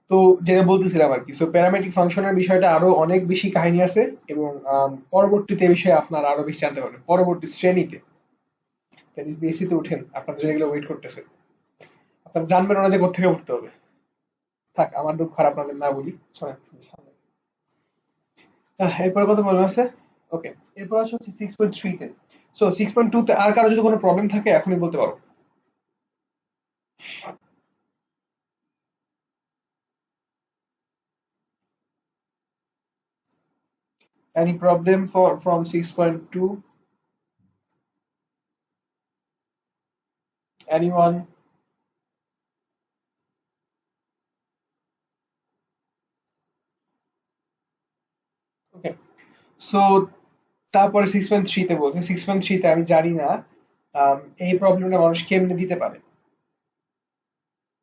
তো যেটা বলতেছিলাম আর কি, সো প্যারামেট্রিক ফাংশনের বিষয়টা আরো অনেক বেশি কাহিনী আছে। এবং পরবর্তীতে এই বিষয়ে আপনারা আরো বেশি জানতে পারবেন পরবর্তী শ্রেণীতে, দ্যাট ইজ বেসিতে উঠেন, আপনাদের জন্য এগুলো ওয়েট করতেছে। আপনারা জানবেন না যে কোথেকে উঠতে হবে। থাক আমার দুঃখ খারাপ আপনাদের না বলি, শোনেন সামনে। এরপরে কত প্রবলেম আছে? ওকে, এরপর আছে হচ্ছে 6.3 তে। সো 6.2 তে আর কারো যদি কোনো প্রবলেম থাকে এখনই বলতে পারো। Any problem for from 6.2? Anyone? Okay, so তারপরে 6.3 তে বলছে, 6.3 তে আমি জানি না এই প্রবলেমটা মানুষ কেমনে দিতে পারে।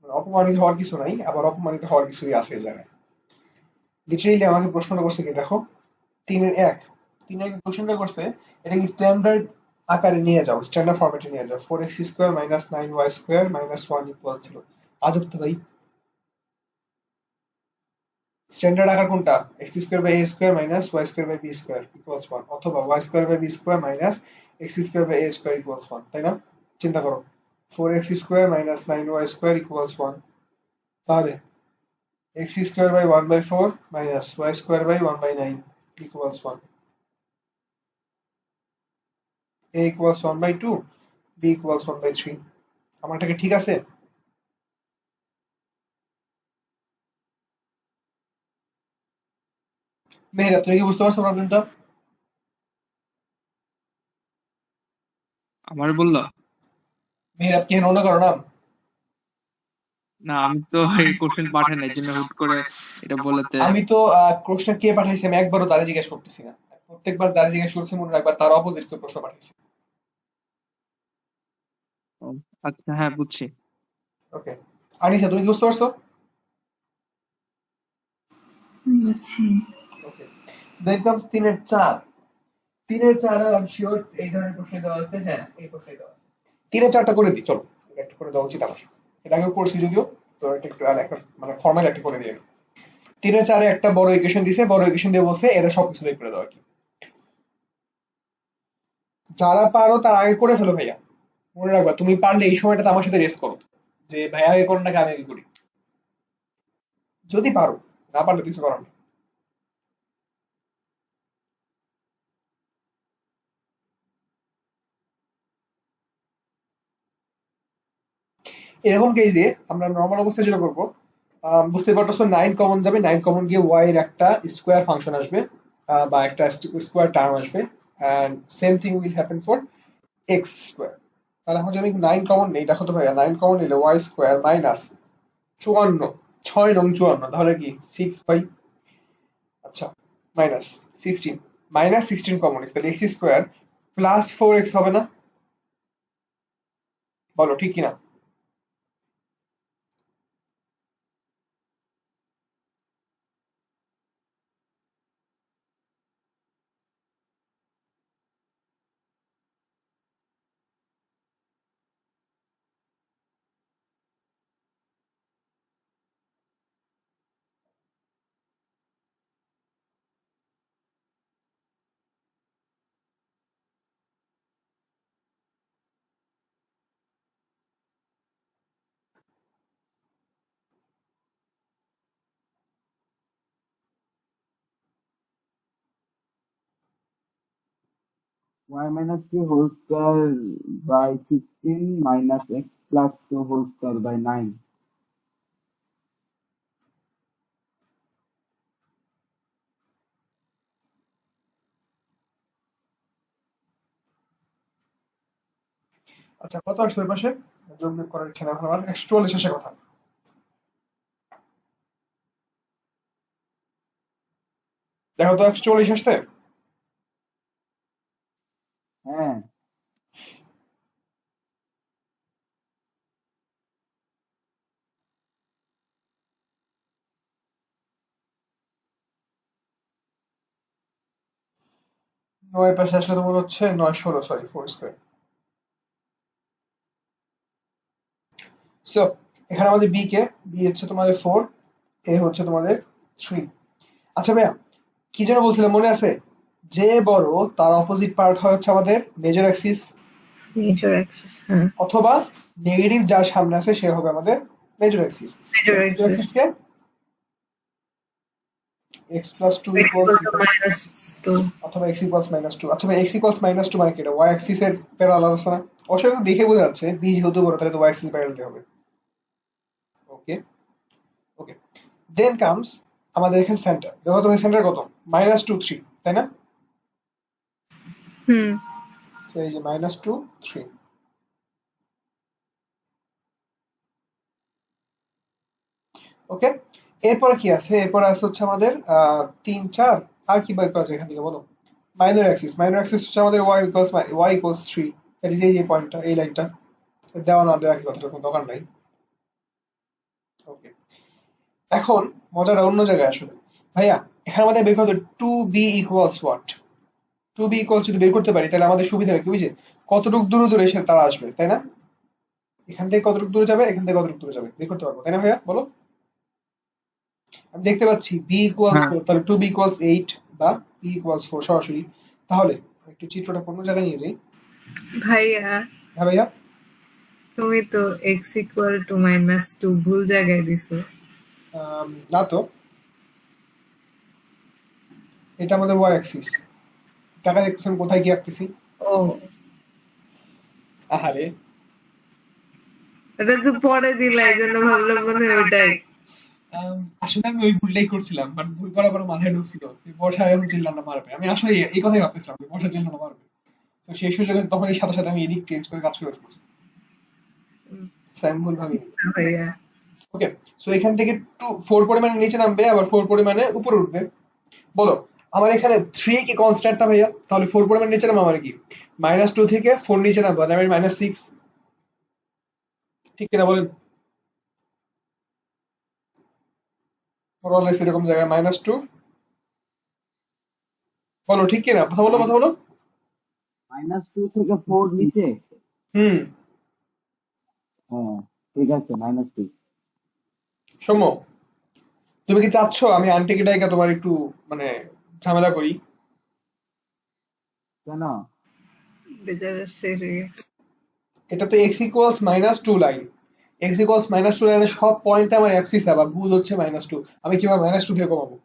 মানে অপমানিত হওয়ার কিছু নাই, আবার অপমানিত হওয়ার কিছুই আছে এই জায়গায়। লিটারেলি আমাকে প্রশ্নটা করছে কি দেখো, 3-1 কোশ্চেনটা করছে, এটাকে স্ট্যান্ডার্ড আকারে নিয়ে যাও, স্ট্যান্ডার্ড ফরম্যাটে নিয়ে যাও। 4x square minus 9y square minus 1 equal ছিল। আজব তো ভাই, স্ট্যান্ডার্ড আকার কোনটা? X square by A square minus Y square by B square equals 1, অথবা Y square by B square minus X square by A square equals 1, তাই না? চিন্তা করো, 4x square minus 9y square equals 1, তাহলে X square by 1/4 minus Y square by 1/9 equals 1, a equals 1/2, b equals 1/3। আমারটা কি ঠিক আছে? মেহেরা, তুমি কি বুঝতে পারছো প্রবলেমটা? আমার বললো মেহেরা কি অন্য কারো নাম? না, আমি তো এই কোশ্চেন পাঠাই না, এই জন্য হুট করে এটা বলেতে। আমি তো প্রশ্ন কে পাঠাইছে আমি একবারও তারে জিজ্ঞেস করতেছি না, প্রত্যেকবার যারা জিজ্ঞেস করছে মনে রাখবার তার অপোজিট কেউ প্রশ্ন পাঠাইছে। ও, আচ্ছা, হ্যাঁ বুঝছি। ওকে, আনিসা তুমি কি বুঝতে পারছো? বুঝছি। ওকে, দেন কামস 3-এর 4। 3-এর 4 আমি শিওর এই ধরনের প্রশ্ন দেওয়া আছে, হ্যাঁ এই প্রশ্নই দেওয়া আছে। 3-এর 4টা করে দিই, চলো এটা একটা করে দেওয়া উচিত আমার। এটা আগেও করছি যদিও, তো এটা একটু আর একটা মানে ফর্মাল একটা করে দিই। 3-এর 4 একটা বড় ইকুয়েশন দিছে, বড় ইকুয়েশন দিয়ে বলছে এটা সবকিছু বের করে দাও আর কি। যারা পারো তার আগে করে ফেলো ভাইয়া। মনে রাখবা তুমি পারলে এই সময়টাতে আমার সাথে রেস করো, যে ভাইয়া আগে করো নাকি আমি আগে করি, যদি পারো। না পারলে কিছু করার নেই। এরকম কেসে আমরা নর্মাল অবস্থায় যেটা করবো, বুঝতে পারতেছো 9 কমন যাবে, 9 কমন গিয়ে y এর একটা স্কোয়ার ফাংশন আসবে, বা একটা স্কোয়ার টার্ম আসবে, and same thing will happen for X square. তাহলে এখন যদি 9 কমন নেই, দেখো তো ভাইয়া 9 কমন নিলে y স্কোয়ার মাইনাস 54, 6 নং 54, তাহলে কি 6 বাই, আচ্ছা মাইনাস 16, -16 কমন নিচ্ছে, তাহলে এক্স স্কোয়ার প্লাস 4x হবে না? বলো ঠিক কিনা? y minus 3 whole square by 16 minus x plus 2 whole square by 9. আচ্ছা কত আসবে ওই পাশে? যোগ বিয়োগ করার ইচ্ছা না এখন আমার, 144 আসে কথা। দেখো তো 144 আসছে। হ্যাঁ, 9 পাশে আসলে তোমার হচ্ছে 9 16, সরি 4 স্কোয়ার। সো এখানে আমাদের বি হচ্ছে তোমাদের 4, এ হচ্ছে তোমাদের 3। আচ্ছা ভাইয়া, কি যেন বলছিলাম মনে আছে? যে বড় তার অপোজিট পার্ট হয় হচ্ছে আমাদের মেজর অ্যাক্সিস, মেজর অ্যাক্সিস, হ্যাঁ অথবা নেগেটিভ যার সামনে আছে সে হবে আমাদের major axis. Major major axis. অ্যাক্সিসকে x plus 2 x equals equal to -2. অথবা x equals -2। আচ্ছা ভাই, x equals -2 মানে কি? এটা y অ্যাক্সিস এর প্যারালাল আছে না? অবশ্যই দেখে বোঝা যাচ্ছে b যেহেতু বড় তাহলে তো y অ্যাক্সিস প্যারালাল হবে। ওকে ওকে, দেন কামস আমাদের এখানে সেন্টার। দেখো তো ভাই সেন্টার কত? -2 3, তাই না? হুম। তো এই যে -2 3। ওকে, এরপরে কি আছে? এরপরে আছে হচ্ছে আমাদের 3 4। আর কি বের করা যায় এখান থেকে বলো? মাইনর অ্যাক্সিস, মাইনর অ্যাক্সিস হচ্ছে আমাদের y equals 3, দ্যাট ইজ এই যে পয়েন্টটা, এই লাইনটা। দেওয়া না দেওয়া কি কথাটা কোনো দরকার নাই। ওকে, এখন মজাটা অন্য জায়গায় আসলে। ভাইয়া এখানে আমাদের বের করতে 2b equals what? 2b equals যদি বের করতে পারি তাহলে আমাদের সুবিধা কি, ওই যে কতটুকু দূরে দূরে এসে তারা আসবে, তাই না? এখান থেকে কতটুকু দূরে যাবে, এখান থেকে কতটুকু দূরে যাবে বের করতে পারবো, তাই না ভাইয়া বলো? আমি দেখতে পাচ্ছি b ইকুয়ালস হ্যাঁ 4, তাহলে 2b ইকুয়ালস 8 বা b ইকুয়ালস 4 সরাসরি। তাহলে একটু চিত্রটা অন্য জায়গায় নিয়ে যাই। ভাইয়া, হ্যাঁ ভাইয়া, তুমি তো x equal to -2 ভুল জায়গায় দিছো। না তো, এটা আমাদের y অ্যাক্সিস। টাকা দেখতেছেন কোথায় কি আঁকতেছি? ও, আহারে, এটা তো পরে দিলা, এই জন্য ভাবলাম মনে হয় ওটাই। আসলে আমি ওই ভুলটাই করছিলাম, বাট ভুল করার পর মাথায় ঢুকছিল যে বর্ষা এখন চিল্লানো মারবে। আমি আসলে এই কথাই ভাবতেছিলাম যে বর্ষা চিল্লানো মারবে। তো সেই সুযোগে তখন এই সাথে সাথে আমি এদিক চেঞ্জ করে কাজ করে ফেলছি। সেম ভুল ভাবিনি। না ভাইয়া, ওকে, সো এখান থেকে 4 পরিমাণে নিচে নামবে, আবার 4 পরিমাণে উপরে উঠবে। বলো, আমার এখানে 3 কি কনস্ট্যান্ট না ভাইয়া? তাহলে 4 পরিমাণে নিচে নামা মানে কি? -2 থেকে 4 নিচে নামবো, মানে আমি -6, ঠিক কিনা বলেন? এরকম জায়গায় -2, বলো ঠিক কিনা? কথা বলো, কথা বলো। -2 থেকে 4 নিচে। হুম। হ্যাঁ, ঠিক আছে, -2। সৌম্য, তুমি কি চাচ্ছ আমি আন্টিকে ডাইকা তোমার একটু মানে ঝামেলা করি? কেন? বেচারা শেষ হয়ে গেছে। এটা তো x=-2 লাইন। x=-2 লাইনে সব পয়েন্ট আমার অ্যাবসিসা বা ভুল হচ্ছে -2। আমি কিভাবে -2 থেকে কমাবো?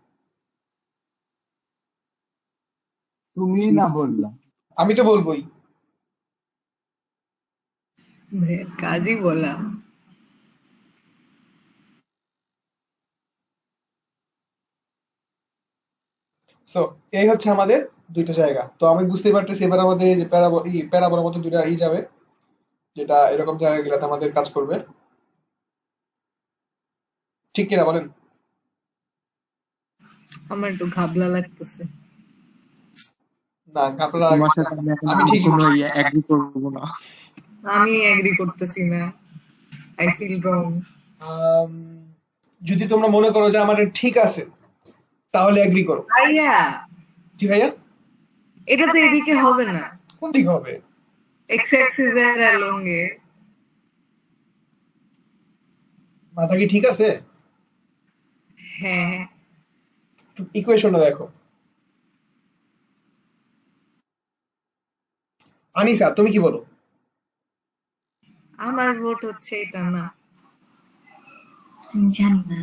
তুমি না বললা। আমি তো বলবোই। ভাইয়া কাজই বলা। সো এই হচ্ছে আমাদের দুইটা জায়গা। তো আমি বুঝতেই পারতেছি এবার আমাদের এই যে প্যারাবোলার মতো দুইটা যাবে, যেটা এরকম জায়গা গুলাতে আমাদের কাজ করবে, ঠিক কিনা বলেন? আমার একটু ঘাবলা লাগতেছে। না, আপনারা তোমার সাথে আমি এখন আমি আর ঠিকই কোনো বলছি। এগ্রি করবো না। আমি এগ্রি করতেছি না, আই ফিল রং। আম, যদি তোমরা মনে করো যে আমার ঠিক আছে, তাহলে এগ্রি করো। ভাইয়া, জি ভাইয়া। এটা তো এদিকে হবে না, কোন দিকে হবে? এক্স অ্যাক্সিস এর অ্যালং এ। মাথা কি ঠিক আছে? হ্যাঁ, ইকুয়েশনটা দেখো। আনিসা, তুমি কি বলো? আমার ভোট হচ্ছে এটা না। আমি জানি না।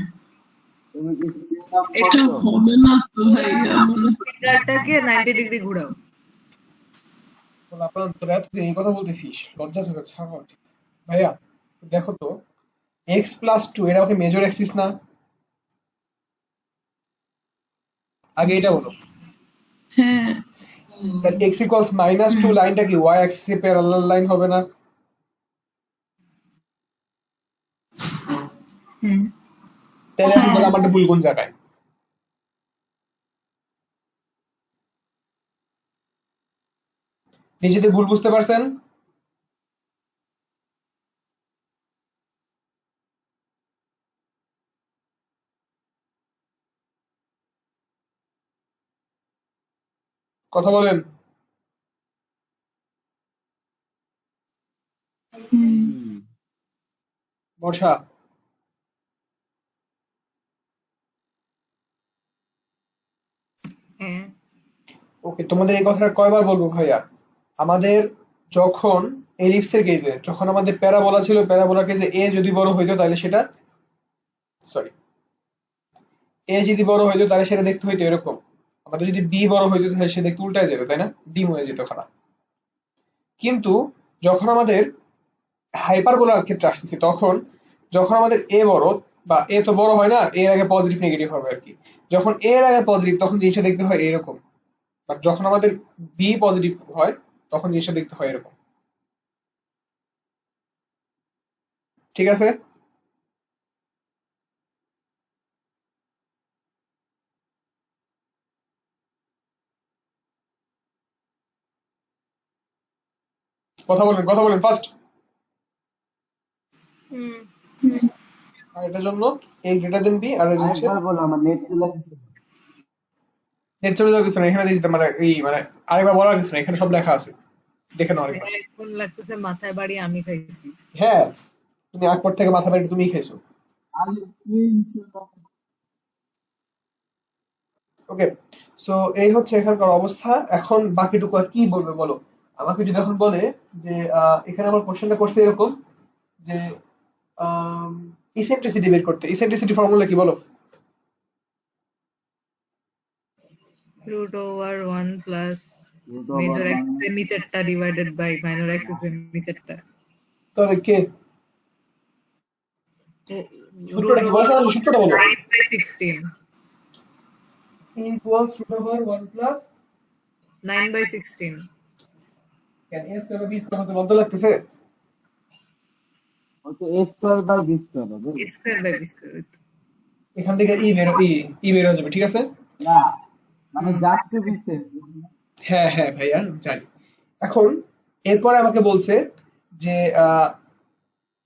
তুমি কি সিস্টেম এটা করছো? হবে না তো ভাইয়া, ফিগারটাকে 90 ডিগ্রি ঘোরাও। বলো, আপনার তোরা এতদিন এই কথা বলতেছিস, লজ্জা চোখে ছাড়া উচিত। ভাইয়া দেখো তো, x+2 এটা ওকে মেজর অ্যাক্সিস না? আগে এটা বলো। হ্যাঁ, তাহলে x=-2 লাইনটা কি y অ্যাক্সিসে প্যারালাল লাইন হবে না? হ্যাঁ, তাহলে এখন বলো আমারটা ভুল কোন জায়গায়? নিজেদের ভুল বুঝতে পারছেন? কথা বলেন। হুম, হুম। বর্ষা, হ্যাঁ, ওকে, তোমাদের এই কথাটা কয়বার বলবো ভাইয়া? আমাদের যখন এলিপসের কেসে, যখন আমাদের প্যারাবোলা ছিল, প্যারাবোলার কেসে এ যদি বড় হইতো তাহলে সেটা, সরি, এ যদি বড় হইতো তাহলে সেটা দেখতে হইতো এরকম। আমাদের যদি বি বড় হইতো তাহলে সে দেখতে উল্টায় যেত, তাই না? ডিম হয়ে যেত খারাপ। কিন্তু যখন আমাদের হাইপারবোলার ক্ষেত্রে আসতেছি, তখন যখন আমাদের এ বড়, বা এ তো বড় হয় না, এর আগে পজিটিভ নেগেটিভ হবে আর কি। যখন এর আগে পজিটিভ তখন জিনিসটা দেখতে হয় এরকম, বাট যখন আমাদের বি পজিটিভ হয় তখন জিনিসটা দেখতে হয় এরকম, ঠিক আছে? কথা বলেন, কথা বলেন ফার্স্ট। হুম, আর এটার জন্য এ গ্রেটার দেন বি, আর এই জিনিসের আরেকবার বলো, আমার নেট চলে গেছে। নেট চলে যাওয়ার কিছু না, এখানে দিতে মানে এই মানে আরেকবার বলার কিছু না, এখানে সব লেখা আছে, দেখে নাও আরেকবার। এখন লাগতেছে মাথায় বাড়ি আমি খাইছি। হ্যাঁ, তুমি আকবর থেকে মাথা বাইরে তুমিই খাইছো। আমি screenshot ওকে, সো এই হচ্ছে এখানকার অবস্থা। এখন বাকিটুকু আর কি বলবে বলো? আমাকে যদি এখন বলে যে এখানে আমার কোশ্চেনটা করছে এরকম যে ইসেন্ট্রিসিটি বের করতে, ইসেন্ট্রিসিটি ফর্মুলা কি বলো? √1 plus root over major 1 Axis এর নিচেরটা ডিভাইডেড বাই মাইনর অ্যাক্সিস এর নিচেরটা। তাহলে কে? সূত্রটা কি বলো, সূত্রটা বলো। 9/16 e equals root over 1 plus 9/16 can a square বা b square হতে বলতে লাগতেছে। Okay a square by b square হবে। a square by b square এখান থেকে ই বের হয়ে যাবে, ঠিক আছে? না মানে যাচ্ছে বিছে। হ্যাঁ হ্যাঁ ভাইয়া জানি। এখন এরপরে আমাকে বলছে যে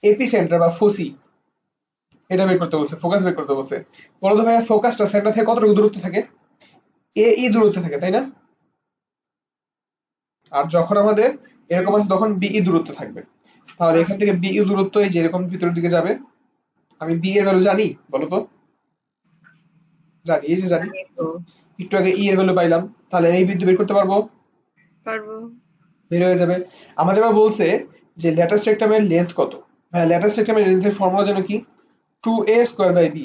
এপি সেন্টার বা ফোসি এটা বের করতে বলছে, ফোকাস বের করতে বলছে। বলো তো ভাইয়া, ফোকাসটা সেন্টার থেকে কতটুকু দূরত্ব থাকে? ই দূরত্ব থাকে, তাই না? আর যখন আমাদের এরকম আছে তখন বিই দূরত্ব থাকবে। তাহলে এখান থেকে বিই দূরত্ব এই যেরকম ভিতরের দিকে যাবে, আমি বি এর ভ্যালু জানি, বলো তো? জানি, এই যে জানি। তো একটু আগে ই এর ভ্যালু পাইলাম, তাহলে এই বিন্দু বের করতে পারবো, পারবো। বের হয়ে যাবে। আমাদের এবার বলছে যে ল্যাটাস রেক্টামের লেন্থ কত। হ্যাঁ, ল্যাটাস রেক্টামের লেন্থের ফর্মুলা যেন কি, 2a স্কয়ার বাই বি,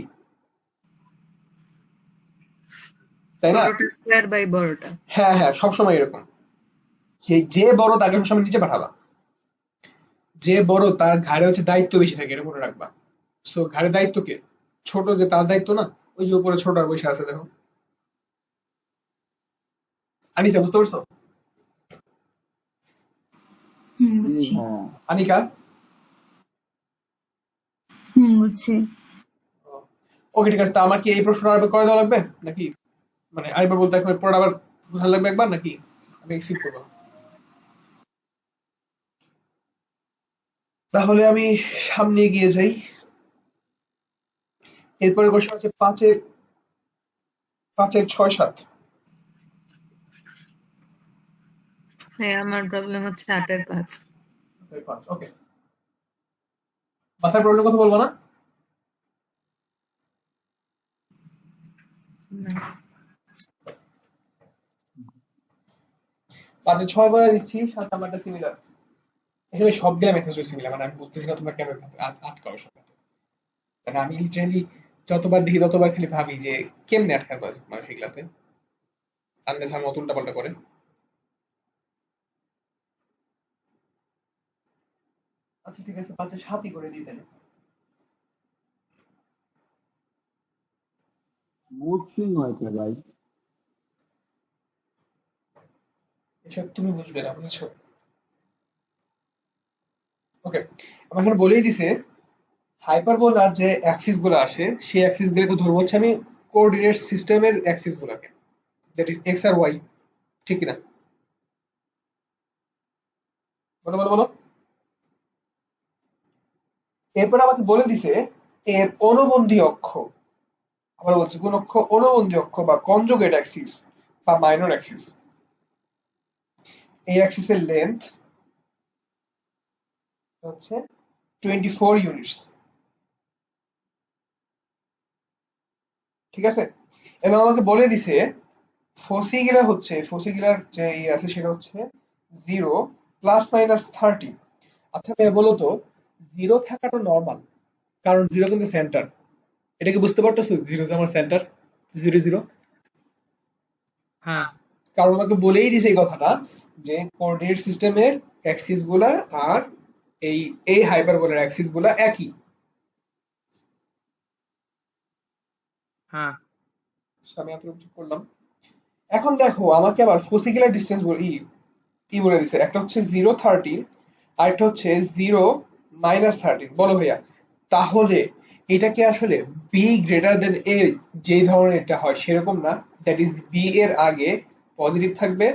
তাই না? ছোটটা স্কয়ার বাই বড়টা। হ্যাঁ হ্যাঁ, সবসময় এরকম। যে বড় তাকে সবসময় নিচে পাঠাবা, যে বড় তার ঘাড়ে হচ্ছে দায়িত্ব বেশি থাকে, এটা মনে রাখবা। সো ঘাড়ে দায়িত্ব কে? ছোট যে তার দায়িত্ব না, ওই যে উপরে ছোট আর বসে আছে দেখো। আনিসা বুঝতে পারছো? বুঝছি। হ্যাঁ আনিকা? বুঝছি। ওকে ঠিক আছে, তা আমার কি এই প্রশ্নটা আরেকবার করে দেওয়া লাগবে নাকি, মানে আরেকবার বলতে একবার পরে আবার বোঝা লাগবে একবার, নাকি আমি এক্সিপ করবো? তাহলে আমি সামনে এগিয়ে যাই। এরপরে কোশ্চেন আছে 5-এর 6-7। হ্যাঁ, আমার প্রবলেম হচ্ছে 8-এর 5। ওকে, মাথার প্রবলেম কথা বলবো না। না, 5-এর 6 করে দিচ্ছি, 7 নাম্বারটা সিমিলার। এখানে সবগুলা মেসেজ সিমিলার, মানে আমি বুঝতেছি না তোমরা কেন আটকাও সব। মানে আমি লিটারালি যতবার দেখি ততবার খালি ভাবি যে কেমনে আটকাবে মানুষ এগুলাতে, আন্দাজ মত উল্টা পাল্টা করে। আচ্ছা ঠিক আছে, 5-এর 7ই করে দিই তাহলে। মুড সুইং হয়েছে ভাই। এসব তুমি বুঝবে না, বুঝছো? ওকে, আমার এখানে বলেই দিছে হাইপারবোলার যে অ্যাক্সিস গুলো আসে, সেই অ্যাক্সিস গুলোকে ধরবো হচ্ছে আমি কোঅর্ডিনেট সিস্টেমের অ্যাক্সিস গুলাকে, দ্যাট ইজ এক্স আর ওয়াই, ঠিক কিনা? বলো বলো বলো। এরপর আমাকে বলে দিছে এর অনুবন্ধী অক্ষ, আবার বলছি কোন অক্ষ? অনুবন্ধী অক্ষ বা কনজুগেট অ্যাক্সিস বা মাইনর অ্যাক্সিস। এই অ্যাক্সিসের লেন্থ হচ্ছে 24 ইউনিটস, ঠিক আছে? এবং আমাকে বলে দিছে ফসিগিলার যে আছে সেটা হচ্ছে 0 ± 30। আচ্ছা ভাই বলো তো, 0 থাকাটা নর্মাল, কারণ 0 কিন্তু সেন্টার। এটা কি বুঝতে পারতেছো? 0 যে আমার সেন্টার, 0 0। হ্যাঁ কারণ আমাকে বলেই দিছে এই কথাটা যে কোঅর্ডিনেট সিস্টেমের অ্যাক্সিস গুলা আর এই হাইপারবোলার অ্যাক্সিস গুলা একই। হ্যাঁ আমি এতটুকু ঠিক করলাম। এখন দেখো আমাকে আবার ফসিকুলার ডিস্টেন্স বলে দিছে, একটা হচ্ছে 0 13 আর একটা হচ্ছে 0 - 13। বলো ভাইয়া, তাহলে এটা কি আসলে বি গ্রেটার দেন এ যেই ধরনের এটা হয় সেরকম না? দ্যাট ইজ বি এর আগে পজিটিভ থাকবে,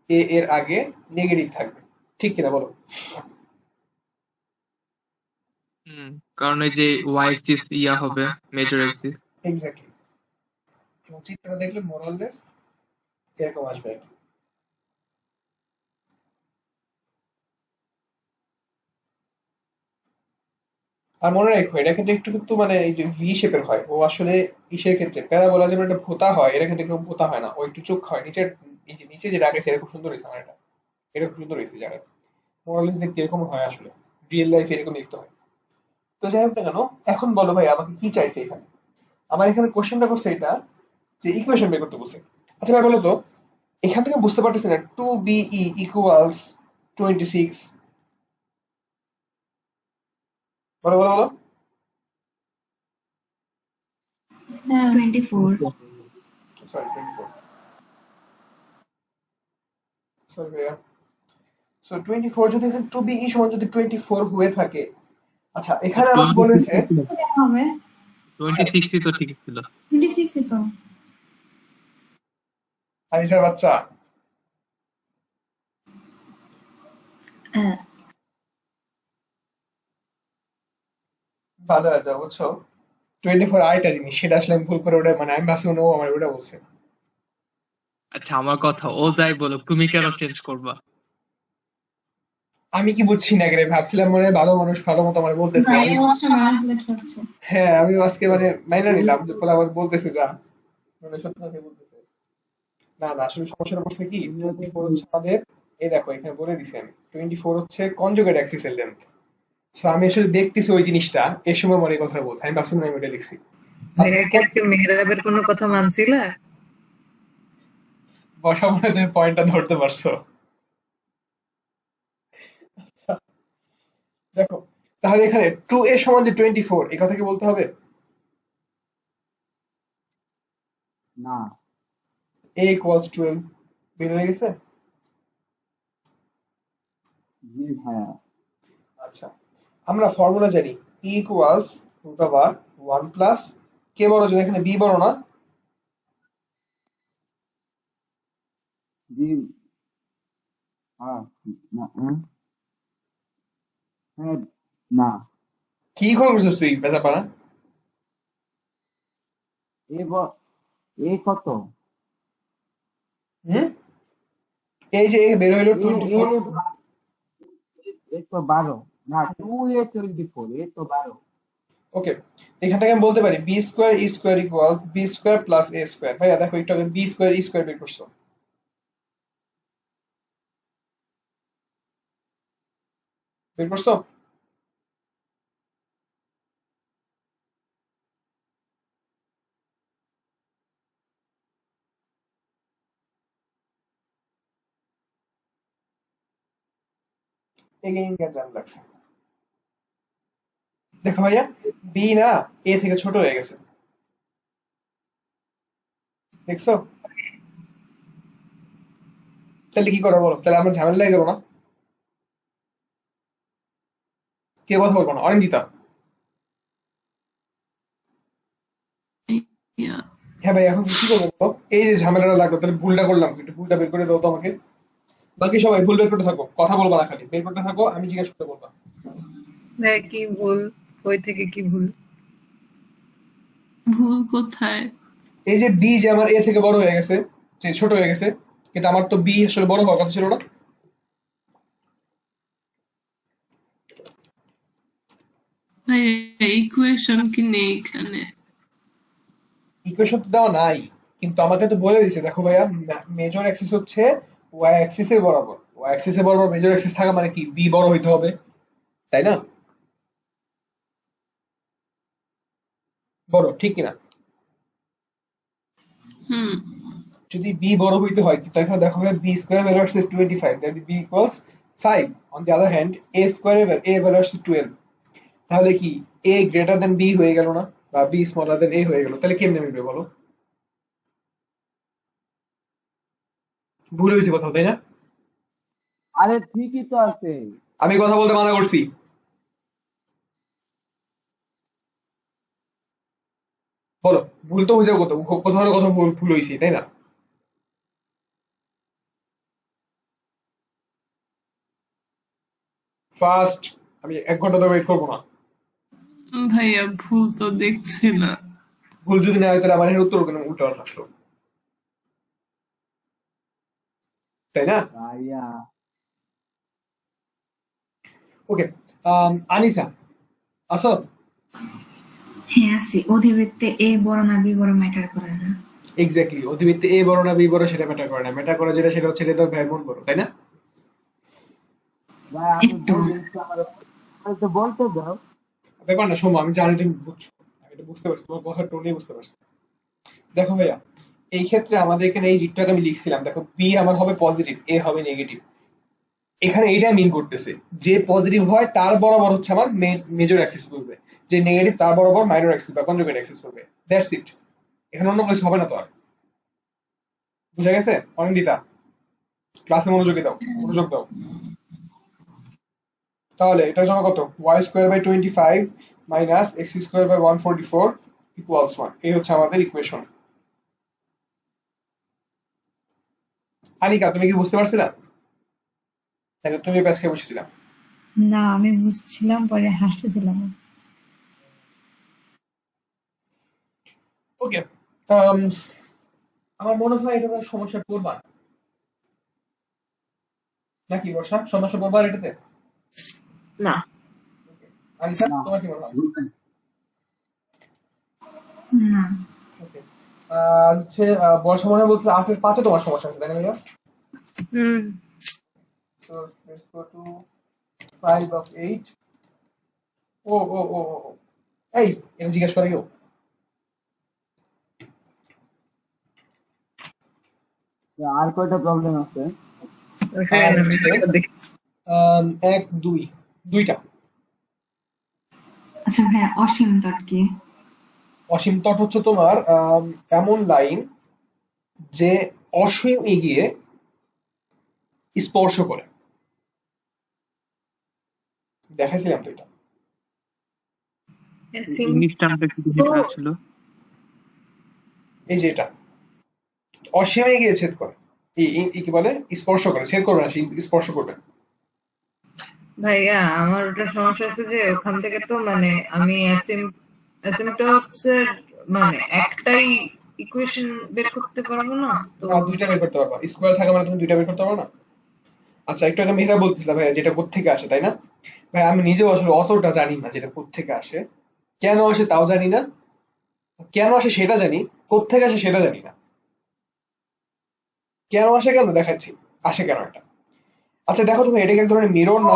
এ এর আগে নেগেটিভ থাকবে, ঠিক কিনা বলো? হুম, কারণ এই যে ওয়াই এক্সিস ইয়া হবে মেজর এক্সিস। এক্স্যাক্টলি। এবং চিত্রটা দেখলে মোরাললেস এরকম আসবে আর কি। আর মনে রাখো এটা কিন্তু একটু কিন্তু মানে এই যে ভি শেপের হয়, ও আসলে ইসের ক্ষেত্রে প্যারাবোলা যেমন একটা ভোতা হয়, এটা কিন্তু এরকম ভোতা হয় না, ও একটু চোখ হয় নিচের, নিচে যে রাখেছে এটা খুব সুন্দর হয়েছে আমার, এটা খুব সুন্দর হয়েছে জায়গাটা। মোরালিস দেখতে এরকম হয় আসলে, রিয়েল লাইফ এরকম দেখতে হয়। তো যাই হোক না কেন, এখন বলো ভাই আমাকে কি চাইছে এখানে? আমার এখানে কোশ্চেনটা করছে এটা যে ইকুয়েশন বের করতে বলছে। আচ্ছা ভাই বলো তো, এখান থেকে বুঝতে পারতেছি না 2BE ইকুয়ালস 26। বলো বলো বলো। 24. সরি 24, সরি ভাইয়া। সো 24 যদি এখানে টু বি সমান যদি 24 হয়ে থাকে, আচ্ছা এখানে আমাকে বলেছে, হবে 26 তো ঠিক ছিল। 26 তো। আনিসার বাচ্চা হ্যাঁ। ভালো আছে বুঝছো, 24 আরেকটা জিনিস, সেটা আসলে আমি ভুল করে ওটা মানে আমি ভাবছিলাম ও আমার ওটা বলছে। আচ্ছা আমার কথা ও যাই বলো, তুমি কেন চেঞ্জ করবা? আমি কি বুঝছি না রে, ভাবছিলাম মানে ভালো মানুষ ভালো মতো আমার বলতেছে, আমি ভাইয়া হচ্ছে ম্যানিপুলেট হচ্ছে। হ্যাঁ আমি আজকে মানে মাইনা নিলাম যে বলে আমার বলতেছে যা, মানে সত্যি কথা বলতেছে। না না আসলে সমস্যাটা পড়ছে কি, তুমিও তো 24 হচ্ছে আমাদের, এই দেখো এখানে বলে দিছি আমি, 24 হচ্ছে কনজুগেট অ্যাক্সিসের লেন্থ। সো আমি আসলে দেখতেছি ওই জিনিসটা এই সময় মনে কথা বলছি, আমি ভাবছিলাম আমি ওটা লিখছি। ভাইয়া কি আজকে মেহরাবের কোনো কথা মানছিলা? বসা মনে তুমি পয়েন্টটা ধরতে পারছো। আচ্ছা, দেখো তাহলে এখানে 2a সমান যে 24 এই কথা কি বলতে হবে? না, a equals 12 বের হয়ে গেছে। জি ভাইয়া। আচ্ছা, আমরা ফর্মুলা জানি e equals root over 1 plus কে বড় জন্য এখানে b বড় না? জি। হ্যাঁ। না, হ্যাঁ, না। কি করে বুঝছিস তুই বেচাপাড়া? এ ব- এ কত? হুম, এই যে a বের হইলো এ এ 24। এ তো 12। না, 2a24, এ তো 12। ওকে, এখান থেকে আমি বলতে পারি b square e square equals b square plus a square. ভাইয়া দেখো একটু আগে বি স্কোয়ার ই স্কোয়ার বের করছো, বের করছো? এগেইন জ্ঞান জানা লাগছে। দেখো ভাইয়া, বি না এ থেকে ছোট হয়ে গেছে, দেখছো? তাহলে কি করবো বলো, তাহলে আমার ঝামেলা লেগে গেলো না? কে কথা বলবো না, অরিন্দিতা? Yeah. হ্যাঁ ভাই এখন কি করবো বলো? এই যে ঝামেলাটা লাগলো, তাহলে ভুলটা করলাম কি? একটু ভুলটা বের করে দাও তো আমাকে। বাকি সবাই ভুল বের করতে থাকো, কথা বলবা না, খালি বের করতে থাকো, আমি জিজ্ঞেস করতে বলবা। ভাইয়া কি ভুল? ওই থেকে কি ভুল? ভুল কোথায়? এই যে বি যে আমার এ থেকে বড় হয়ে গেছে, যে ছোট হয়ে গেছে, কিন্তু আমার তো বি আসলে বড় হওয়ার কথা ছিল না? ভাইয়া ইকুয়েশন কি নেই এখানে? ইকুয়েশন তো দেওয়া নাই, কিন্তু আমাকে তো বলে দিছে, দেখো ভাইয়া মেজর অ্যাক্সিস হচ্ছে ওয়াই অ্যাক্সিসের বরাবর, ওয়াই অ্যাক্সিসের বরাবর মেজর অ্যাক্সিস থাকা মানে কি বি বড় হইতে হবে, তাই না? বড় ঠিক কিনা? হুম। যদি বি বড় হইতে হয় তো এখানে দেখো ভাই বি স্কোয়ার ভ্যালু আসছে 25, that B equals 5। On the other hand A square A value আসছে 12, তাহলে কি এ গ্রেটার দেন বি হয়ে গেল না, বা বি স্মলার দেন এ হয়ে গেল? তাহলে কেমনে মিলবে বলো? ভুল হয়েছে কোথাও, তাই না? আরে ঠিকই তো আছে। আমি কথা বলতে মানা করছি। বলো, ভুল তো হয়ে কোথাও কোথাও না কোথাও ভুল ভুল হয়েছে, তাই না? ফার্স্ট, আমি 1 ঘন্টা ধরে ওয়েট করবো না। ভাইয়া ভুল তো দেখছি না। ভুল যদি না হয় তাহলে আমার এর উত্তর কেন উল্টো আসলো, তাই না? ভাইয়া, ওকে, আনিসা আসো। হ্যাঁ আছি, অধিবৃত্তে এ বড় না বি বড় ম্যাটার করে না। এক্স্যাক্টলি, অধিবৃত্তে এ বড় না বি বড় সেটা ম্যাটার করে না, ম্যাটার করে যেটা সেটা হচ্ছে রে তোর ভাই বোন বড়, তাই না? ভাই আমি একটু বলি একটু আমার তো বলতে দাও। ব্যাপার না, শোনো আমি জানি তুমি বুঝছো, আমি এটা বুঝতে পারছি, তোমার কথার টোনেই বুঝতে পারছি। দেখো ভাইয়া, এই ক্ষেত্রে আমাদের এখানে এই জিনিসটাকে আমি লিখছিলাম, দেখো বি আমার হবে পজিটিভ, এ হবে নেগেটিভ। এখানে এটা মিন করতেছে যে পজিটিভ হয় তার বরাবর হচ্ছে আমার মেজর অ্যাক্সিস পড়বে, যে নেগেটিভ তার বরাবর মাইনর অ্যাক্সিস বা কনজুগেট অ্যাক্সিস পড়বে, দ্যাটস ইট। এখানে অন্য কিছু হবে না তো আর। বুঝা গেছে অনিন্দিতা? ক্লাসে মনোযোগ দাও। তাহলে এটার জন্য কত, y²/25 মাইনাস x²/144 ইকুয়ালস 1। এই হচ্ছে আমাদের ইকুয়েশন। আনিকা তুমি কি বুঝতে পারছিলা নাকি তুমি প্যাচ খেয়ে বসেছিলাম? না, আমি বুঝছিলাম, পরে হাসতেছিলাম। ওকে, আমার মনে হয় এটা তার সমস্যা করবা না। নাকি বর্ষা সমস্যা করবা আর এটাতে? না। আনিকা না, তোমার কি মনে হয়? বুঝলেন? না, ওকে, হচ্ছে বর্ষা মনে হয় বলছিল 8/5 তোমার সমস্যা আছে তাই না ভাইয়া? হুম। So let's go to 5/8. ও ও ও ও ও। এই এটা জিজ্ঞেস করে কেউ? তো আর কয়টা প্রবলেম আছে? আর হচ্ছে 1 2 দুইটা। আচ্ছা ভাইয়া, অসীম তট কি? অসীম তট হচ্ছে তোমার এমন লাইন যে অসীম এগিয়ে স্পর্শ করে। দেখাইছিলাম তো এটা। ইংলিশ টার্মটা কি ডিফারেন্ট ছিল? এই যে এটা অসীমে গিয়ে ছেদ করে, কি বলে, স্পর্শ করে, ছেদ করবে না, সে স্পর্শ করবে। ভাইয়া আমার ওটা সমস্যা আছে যে ওখান থেকে তো মানে আমি অ্যাসিম্পটটস এর মানে একটাই ইকুয়েশন বের করতে পারবো না তো। না, দুইটা বের করতে পারবা, স্কোয়ার থাকা মানে তুমি দুইটা বের করতে পারো না। আচ্ছা, একটু আগে মেহেরা বলতেছিল ভাইয়া যেটা কোত্থেকে আসে, তাই না? ভাই আমি নিজেও আসলে অতটা জানি না যেটা কোত্থেকে আসে, কেন আসে তাও জানি না, কেন আসে সেটা জানি, কোত্থেকে আসে সেটা জানি না। কেন আসে কেন দেখাচ্ছি, আসে কেন এটা। আচ্ছা দেখো তুমি, এটা কি এক ধরনের মিরর না?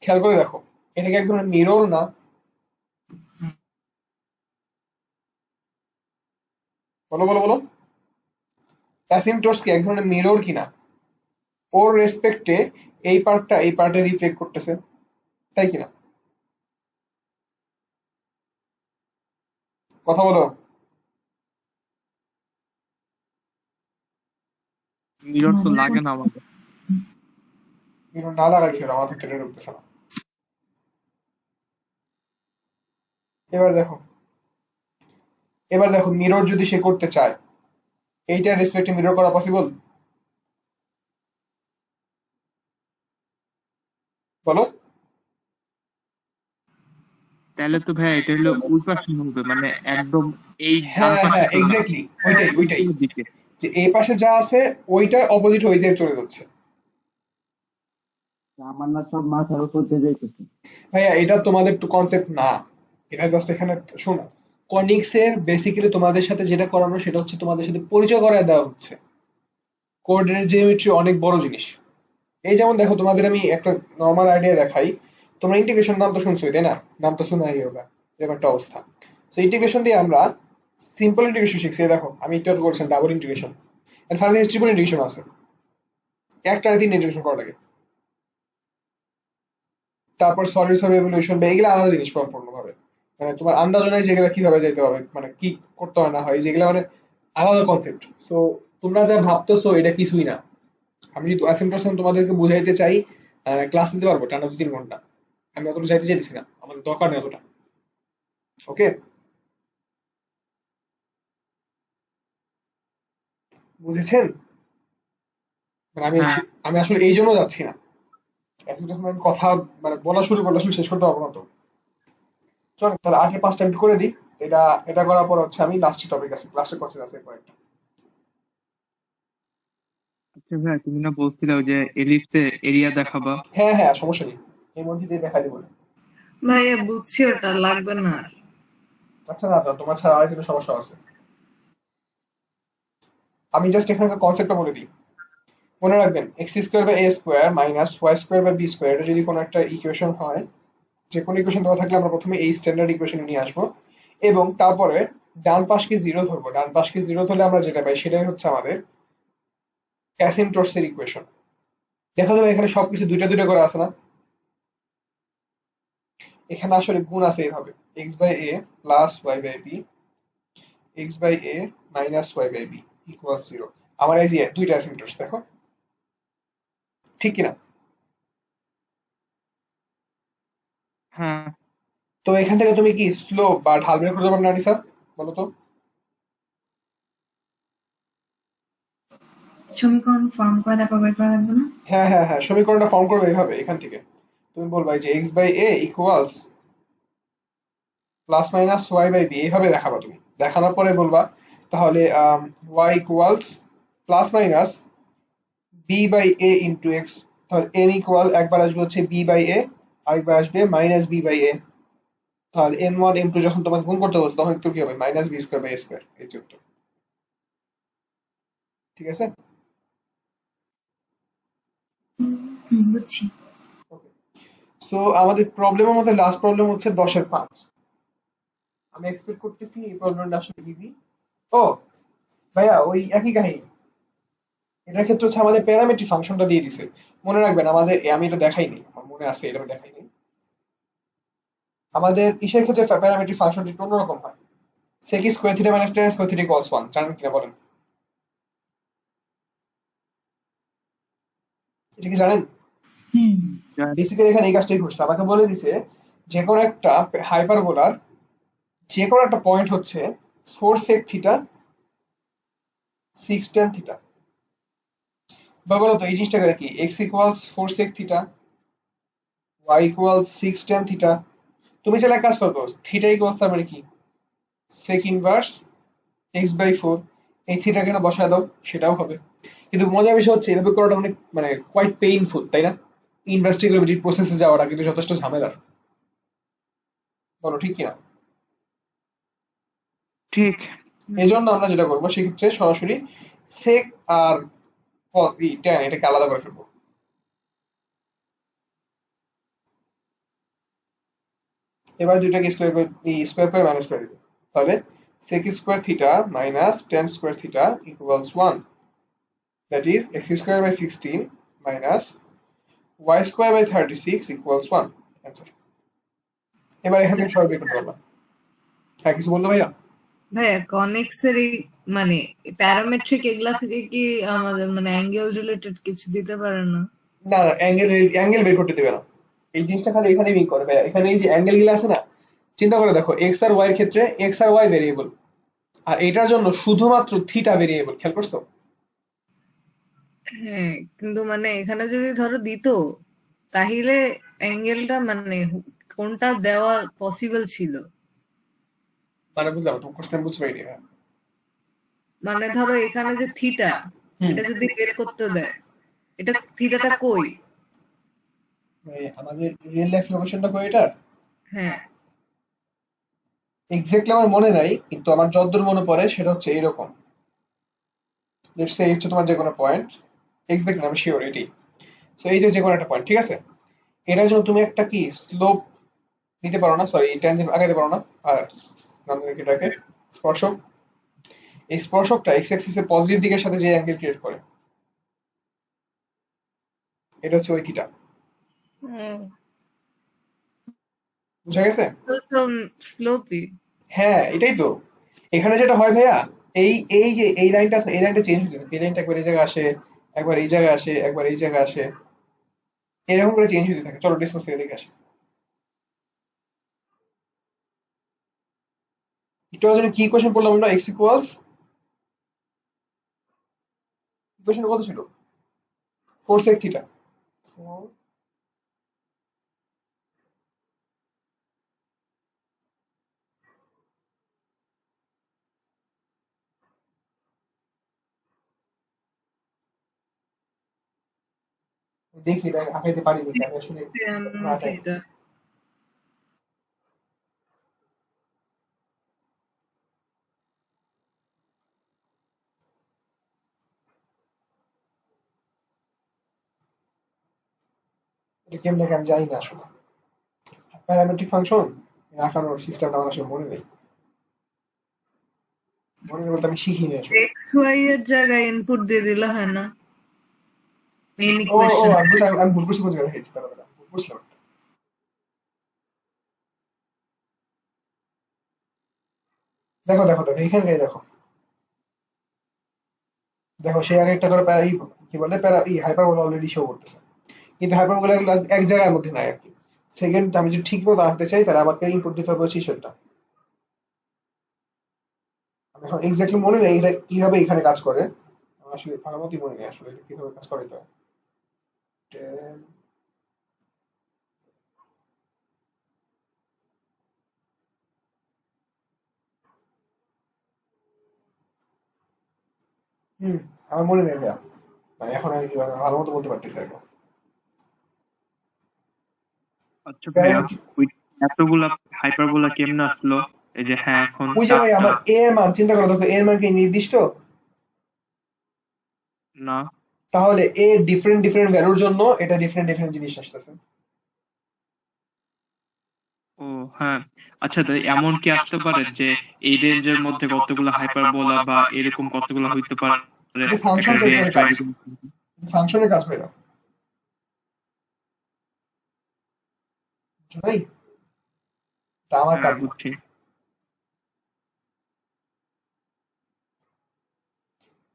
খেয়াল করে দেখো, এটা কি এক ধরনের মিরর না? বলো বলো বলো, অ্যাসিম্পটোটস কি এক ধরনের মিরর কিনা? ওর রেসপেক্টে এই পার্টটা এই পার্টে রিফ্লেক্ট করতেছে, তাই কিনা? কথা বলো। মিরর তো লাগে না আমাদের। মিরর না লাগার কি হলো, আমার তো ট্রেনে ঢুকতেছে না। এবার দেখো, এবার দেখো মিরর যদি সে করতে চায়, এইটার রেসপেক্টে মিরর করা পসিবল? বলো। তাহলে তো ভাই এটা হলো ওই পাশে হবে, মানে একদম এই ডান হ্যাঁ পাশে হ্যাঁ, চলে যাবে, এক্স্যাক্টলি ওইটাই উপরের দিকে। যে এই পাশে যা আছে ওইটা অপোজিট হয়ে দিয়ে চলে যাচ্ছে। আমার না সব মাথার উপর দিয়ে যাইতেছে। ভাইয়া এটা তোমাদের কনসেপ্ট না, এটা জাস্ট এখানে শোনো, কনিক্স এর বেসিক্যালি তোমাদের সাথে যেটা করানো সেটা হচ্ছে তোমাদের সাথে পরিচয় করায় দেওয়া হচ্ছে। কোঅর্ডিনেট জিওমেট্রি অনেক বড় জিনিস। এই যেমন দেখো, তোমাদের আমি একটা নর্মাল আইডিয়া দেখাই। তোমরা ইন্টিগ্রেশন নাম তো শুনছোই তাই না? নাম তো শোনাই হোগা, এরকম একটা অবস্থা। তো ইন্টিগ্রেশন দিয়ে আমরা সিম্পল ইন্টিগ্রেশন শিখছি। এই দেখো আমি একটু আগে বলছিলাম double integration, and finally triple integration আছে। একটারে তিন ইন্টিগ্রেশন করা লাগে। তারপর সলিড সলভ রেভলিউশন বা এগুলো আলাদা জিনিস সম্পূর্ণভাবে, মানে তোমার আন্দাজ নাই যেগুলো কিভাবে যাইতে হবে, মানে কি করতে হয় না হয়, যেগুলো মানে আলাদা কনসেপ্ট। সো তোমরা যা ভাবতেছো এটা কিছুই না। আমি যদি অ্যাসিম্পটন তোমাদেরকে বুঝাইতে চাই, ক্লাস নিতে পারবো টানা 2-3 ঘন্টা। আমি অতটা চাইতে চাইতেছি না, আমাদের দরকার নেই অতটা। ওকে, বুঝেছেন? মানে আমি হ্যাঁ আমি আসলে এই জন্য যাচ্ছি না অ্যাসিম্পটন, আমি কথা মানে বলা শুরু করলে আসলে শেষ করতে পারবো না তো। চলো তাহলে 8-5টা আমি করে দিই। এটা এটা করার পর হচ্ছে আমি লাস্টের টপিক আছে, লাস্টের কোশ্চেন আছে কয়েকটা। আচ্ছা ভাই, তুমি না বলছিলে ওই যে এলিপসে এরিয়া দেখাবা? হ্যাঁ হ্যাঁ, সমস্যা নেই, এর মধ্যে দিয়ে দেখা দিব। ভাইয়া বুঝছি, ওটা লাগবে না আর। আচ্ছা না, তোমার ছাড়া আরেকজনের সমস্যা আছে। আমি জাস্ট এখানকার কনসেপ্টটা বলে দিই। মনে রাখবেন x²/a² মাইনাস y²/b², এটা যদি কোনো একটা ইকুয়েশন হয়, যে কোনো ইকুয়েশন দেওয়া থাকলে আমরা প্রথমে এই স্ট্যান্ডার্ড ইকুয়েশনে নিয়ে আসবো, এবং তারপরে ডান পাশকে জিরো ধরবো। ডান পাশকে জিরো ধরলে আমরা যেটা পাই সেটাই হচ্ছে আমাদের অ্যাসিম্পটোটসের ইকুয়েশন। দেখা যাবে এখানে সবকিছু দুইটা দুইটা করে আছে না? এখানে আসলে গুণ আছে এইভাবে, x/a plus y/b X by A minus Y by B equal 0। আমার এই যে দুইটা অ্যাসিম্পটস দেখো, ঠিক কিনা? হ্যাঁ তো এখান থেকে তুমি কি স্লোপ বা ঢাল বের করতে পারবে না স্যার, বলো তো? সমীকরণ ফর্ম করে তারপর বের করা লাগবে না? হ্যাঁ হ্যাঁ হ্যাঁ, সমীকরণটা ফর্ম করবে এইভাবে। এখান থেকে তুমি বলবা যে X by A equals plus minus Y by B, এইভাবে দেখাবা তুমি। দেখানোর পরে বলবা তাহলে Y equals plus minus B by A into X. তাহলে এন ইকুয়াল একবার আসবে হচ্ছে বি বাই এ, আরেকবার আসবে মাইনাস বি বাই এ। তাহলে এম ওয়ান এম টু যখন তোমাকে গুণ করতে বলছে তখন একটু কি হবে, minus B square by A square, এই যে উত্তর। ঠিক আছে? বুঝছি। সো আমাদের প্রবলেমের মধ্যে লাস্ট প্রবলেম হচ্ছে 10-এর 5। আমি এক্সপেক্ট করতেছি এই প্রবলেমটা আসলে ইজি। ও ভাইয়া, ওই একই কাহিনী। এটার ক্ষেত্রে হচ্ছে আমাদের প্যারামেট্রিক ফাংশনটা দিয়ে দিছে। মনে রাখবেন আমাদের, আমি এটা দেখাইনি, আমার মনে আছে এটা আমি দেখাইনি। আমাদের ইসের ক্ষেত্রে প্যারামেট্রিক ফাংশনটি একটু অন্যরকম হয়। sec square theta minus tan square theta equals 1, জানেন কিনা বলেন? এটা কি জানেন? হুম। বেসিক্যালি এখানে এই কাজটাই করছে, আমাকে বলে দিছে যে কোনো একটা হাইপারবোলার যে কোনো একটা পয়েন্ট হচ্ছে 4 sec থিটা 6 tan থিটা। বা বলো তো এই জিনিসটা করে কি, x equals 4 sec theta, y equals 6 tan theta. তুমি চাইলে এক কাজ করবো, থিটা ইকুয়ালস তার মানে কি sec ইনভার্স x বাই 4, এই থিটা কেন বসায় দাও, সেটাও হবে। কিন্তু মজার বিষয় হচ্ছে এভাবে করাটা অনেক মানে কোয়াইট পেইনফুল, তাই না? ইনভার্স ট্রিগোনোমেট্রিক প্রসেসে যাওয়াটা কিন্তু যথেষ্ট ঝামেলার, বলো ঠিক কিনা? ঠিক। এই জন্য আমরা যেটা করবো সেক্ষেত্রে সরাসরি সেক আর ট্যান এটাকে আলাদা করে ফেলবো। এবার দুইটাকে স্কোয়ার করে মাইনাস করে দিব। তাহলে sec square theta minus tan square theta equals 1, that is x square by 16 minus y square by 36 equals 1। Answer. এবার এখান থেকে সবাই বের করতে পারবা। হ্যাঁ, কিছু বললো ভাইয়া? ভাইয়া কনিক্স এর এই মানে প্যারামেট্রিক এগুলা থেকে কি আমাদের মানে অ্যাঙ্গেল রিলেটেড কিছু দিতে পারে না? না না, অ্যাঙ্গেল বের করতে দেবে না। এই জিনিসটা খালি এখানে মিন করে ভাইয়া। এখানে এই যে অ্যাঙ্গেল গুলো আছে না, চিন্তা করে দেখো এক্স আর ওয়াই এর ক্ষেত্রে এক্স আর ওয়াই ভেরিয়েবল, আর এটার জন্য শুধুমাত্র থিটা ভেরিয়েবল। খেয়াল করছো? হ্যাঁ, কিন্তু মানে এখানে যদি ধরো দিত তাহলে অ্যাঙ্গেলটা মানে কোনটা দেওয়া পসিবল ছিল? মানে বুঝলাম তোমার কোশ্চেন, বুঝতে পারিনি। হ্যাঁ। মানে ধরো এখানে যে থিটা, হুম। এটা যদি বের করতে দেয়, এটা থিটাটা কই? মানে আমাদের রিয়েল লাইফ লোকেশনটা কই এটার? হ্যাঁ, এক্স্যাক্টলি আমার মনে নাই, কিন্তু আমার যতদূর মনে পড়ে সেটা হচ্ছে এরকম। লেটস সে হচ্ছে তোমার যে কোনো পয়েন্ট, এক্স্যাক্টলি আমি শিওর এটাই। সো এই যে কোনো একটা পয়েন্ট, ঠিক আছে? এটার জন্য তুমি একটা কি স্লোপ নিতে পারো না, সরি ট্যানজেন্ট আগাইতে পারো না। আর নাম এটাকে স্পর্শক। এই স্পর্শকটা এক্স অ্যাক্সিসের পজিটিভ দিকের সাথে যে অ্যাঙ্গেল ক্রিয়েট করে, এটা হচ্ছে ওই থিটা। বুঝা গেছে? তো স্লোপই। হ্যাঁ, এটাই তো। এখানে যেটা হয় ভাইয়া, এই এই যে এই লাইনটা আছে, এই লাইনটা চেঞ্জ হতে থাকে। এই লাইনটা একবার এই জায়গায় আসে, একবার এই জায়গায় আসে, একবার এই জায়গায় আসে, এরকম করে চেঞ্জ হতে থাকে। চলো ডিসকাস থেকে দেখে আসি। একটু আগে কি কোশ্চেন বললাম আমরা, এক্স ইকুয়ালস ইকুয়েশন কত ছিল? 4 sec থিটা। দেখি এটা আঁকাইতে পারি নাকি, আমি আসলে না আঁকাই। থিটা। এটা কেমনে আমি জানি না আসলে। প্যারামেট্রিক ফাংশন আঁকানোর সিস্টেমটা আমার আসলে মনে নেই। মনে নেই বলতে আমি শিখিনি আসলে। এক্স ওয়াই এর জায়গায় ইনপুট দিয়ে দিলে হয় না? মেইন ও ও ইকুয়েশন। আমি ভুল করছি, কোন জায়গায় লিখেছি, দাঁড়া দাঁড়া, ভুল করছিলাম। দেখো দেখো দেখো এখানকার দেখো দেখো সে আগে একটা করে প্যারা কি বলে প্যারা হাইপারবোলা অলরেডি শো করতেছে, কিন্তু হাইপারবোলা এক জায়গার মধ্যে নাই আর কি। সেকেন্ড আমি যদি ঠিক মতো আনতে চাই তাহলে আমাকে ইনপুট দিতে হবে হচ্ছে সেটা। আমি এখন এক্স্যাক্টলি মনে নেই এটা কিভাবে এখানে কাজ করে, আমার আসলে ভালো মতোই মনে নেই আসলে এটা কিভাবে কাজ করে। তো হুম, আমার মনে নেই ভাইয়া, মানে এখন আমি ভালো মতো বলতে পারতেছি আর কি। আচ্ছা ভাইয়া, প্যারামিটার ওই এতগুলা হাইপারবোলা কেমনে আসলো? এই যে হ্যাঁ এখন ওই যে ভাই 4টা। আমার এ এর মান চিন্তা করো, দেখো এ এর মান কি নির্দিষ্ট? না। তাহলে এ ডিফারেন্ট ডিফারেন্ট ভ্যালুর জন্য এটা ডিফারেন্ট ডিফারেন্ট জিনিস আসতেছে। ও হ্যাঁ। আচ্ছা, তাই এমন কি আসতে পারে যে এই রেঞ্জের মধ্যে কতগুলো হাইপারবোলা বা এরকম কতগুলো হইতে পারে এটা একটা ফাংশন চেক রেঞ্জ করে বা কাজ, এরকম? ফাংশনের কাজ ভাইয়া, বুঝছো ভাই? এটা আমার হ্যাঁ কাজ না। বুঝছি।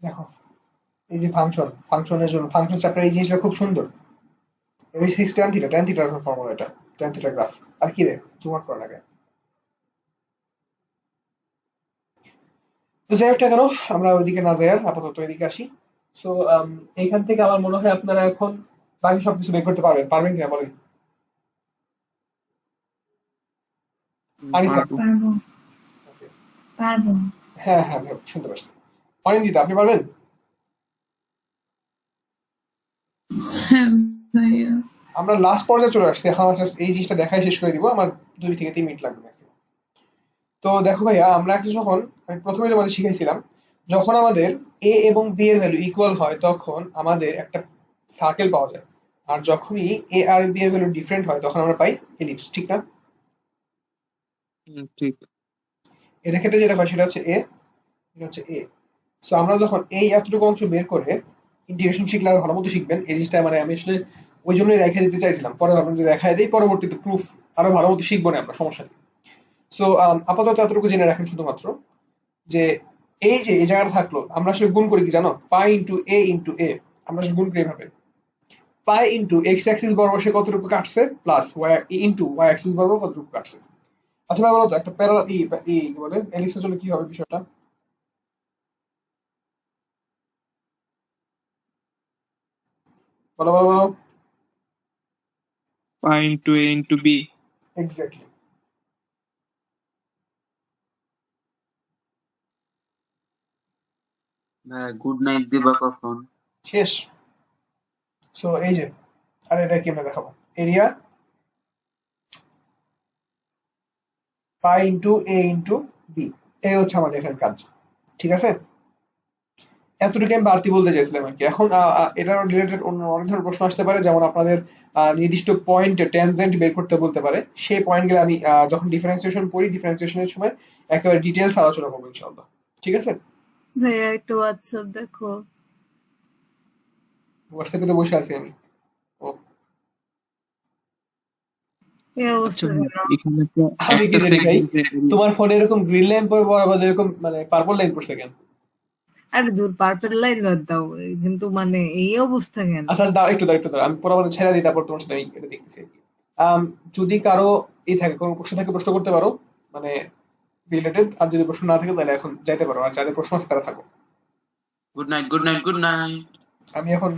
দেখো এই যে ফাংশন, ফাংশনের জন্য ফাংশন চ্যাপ্টার এই জিনিসটা খুব সুন্দর। এই 6 tan থিটা ফর্মুলা এটা, tan থিটা গ্রাফ। আর কি রে জুম আউট করা লাগে। তো যাই হোক না কেন, আমরা ওইদিকে না যাই আর আপাতত এদিকে আসি। সো এইখান থেকে আমার মনে হয় আপনারা এখন বাকি সবকিছু বের করতে পারবেন, পারবেন কিনা বলেন? আনিস পারবো। পারবো পারবো। হ্যাঁ হ্যাঁ ভাই, শুনতে পাচ্ছি। অনিন্দিতা আপনি পারবেন? হ্যাঁ ভাইয়া। আমরা লাস্ট পর্যায়ে চলে আসছি, এখন আমরা just এই জিনিসটা দেখাই শেষ করে দিব, আমার 2 থেকে 3 মিনিট লাগবে maximum। তো দেখো ভাইয়া আমরা কি যখন আমি প্রথমে তোমাদের শিখাইছিলাম, যখন আমাদের এ এবং বি এর ভ্যালু ইকুয়াল হয় তখন আমাদের একটা সার্কেল পাওয়া যায়, আর যখনই এ আর বি এর ভ্যালু ডিফারেন্ট হয় তখন আমরা পাই এলিপস, ঠিক না? ঠিক। এদের ক্ষেত্রে যেটা হয় সেটা হচ্ছে এ, এটা হচ্ছে এ। সো আমরা যখন এই এতটুকু অংশ বের করে ইন্টিগ্রেশন শিখলে আরো ভালো মতো শিখবেন এই জিনিসটা, মানে আমি আসলে ওই জন্যই রেখে দিতে চাইছিলাম, পরে ভাবলাম যে দেখাই দিই, পরবর্তীতে প্রুফ আরো ভালো মতো শিখবো না আমরা, সমস্যা নেই। সো আপাতত এতটুকু জেনে রাখেন শুধুমাত্র যে এই যে এই জায়গাটা থাকলো, আমরা আসলে গুণ করি কি জানো? পাই ইন্টু এ ইন্টু এ। আমরা আসলে গুণ করি এভাবে, পাই ইন্টু এক্স অ্যাক্সিস বরাবর সে কতটুকু কাটছে plus Y into Y axis বরাবর কতটুকু কাটছে। আচ্ছা ভাই বলো তো একটা প্যারালাল কি বলে এলিপসের জন্য কি হবে বিষয়টা? বলো বলো বলো। Pi into a into b. Exactly. Good night Diba কখন? শেষ। সো এই যে, আর এটা কেমনে দেখাবো, area pi into a into B, এই হচ্ছে আমাদের এখানে কাজ, ঠিক আছে? এতটুকু আমি বাড়তি বলতে চাইছিলাম আর কি। এখন এটার রিলেটেড অন্য অনেক ধরনের প্রশ্ন আসতে পারে, যেমন আপনাদের নির্দিষ্ট পয়েন্টে ট্যানজেন্ট বের করতে বলতে পারে, সেই পয়েন্টগুলো আমি যখন ডিফারেন্সিয়েশন পড়ি ডিফারেন্সিয়েশনের সময় একেবারে ডিটেলস আলোচনা করবো ইনশাআল্লাহ, ঠিক আছে? ভাইয়া একটু হোয়াটসঅ্যাপ দেখো। হোয়াটসঅ্যাপে তো বসে আছি আমি। ও এই আচ্ছা অবস্থা ভাইয়া, কেন? এখানে তো আমি কি একটা জানি ভাই, সেগমেন্টে তোমার ফোনে এরকম গ্রিন লাইন বরাবর এরকম মানে পার্পল লাইন পড়ছে কেন? আরে দূর, পার্পেল লাইন বাদ দাও, কিন্তু মানে এই অবস্থা কেন? আচ্ছা আচ্ছা, দাও একটু দাও একটু দাও, আমি পরবর্তী ছেড়ে দিই, তারপর তোমার সাথে আমি এটা দেখতেছি আর কি। যদি কারো থাকে কোনো প্রশ্ন থাকে প্রশ্ন করতে পারো, মানে রিলেটেড। আর যদি প্রশ্ন না থাকে তাহলে এখন যাইতে পারো, আর যাদের প্রশ্ন আছে তারা থাকো। Good night, good night, good night. আমি এখন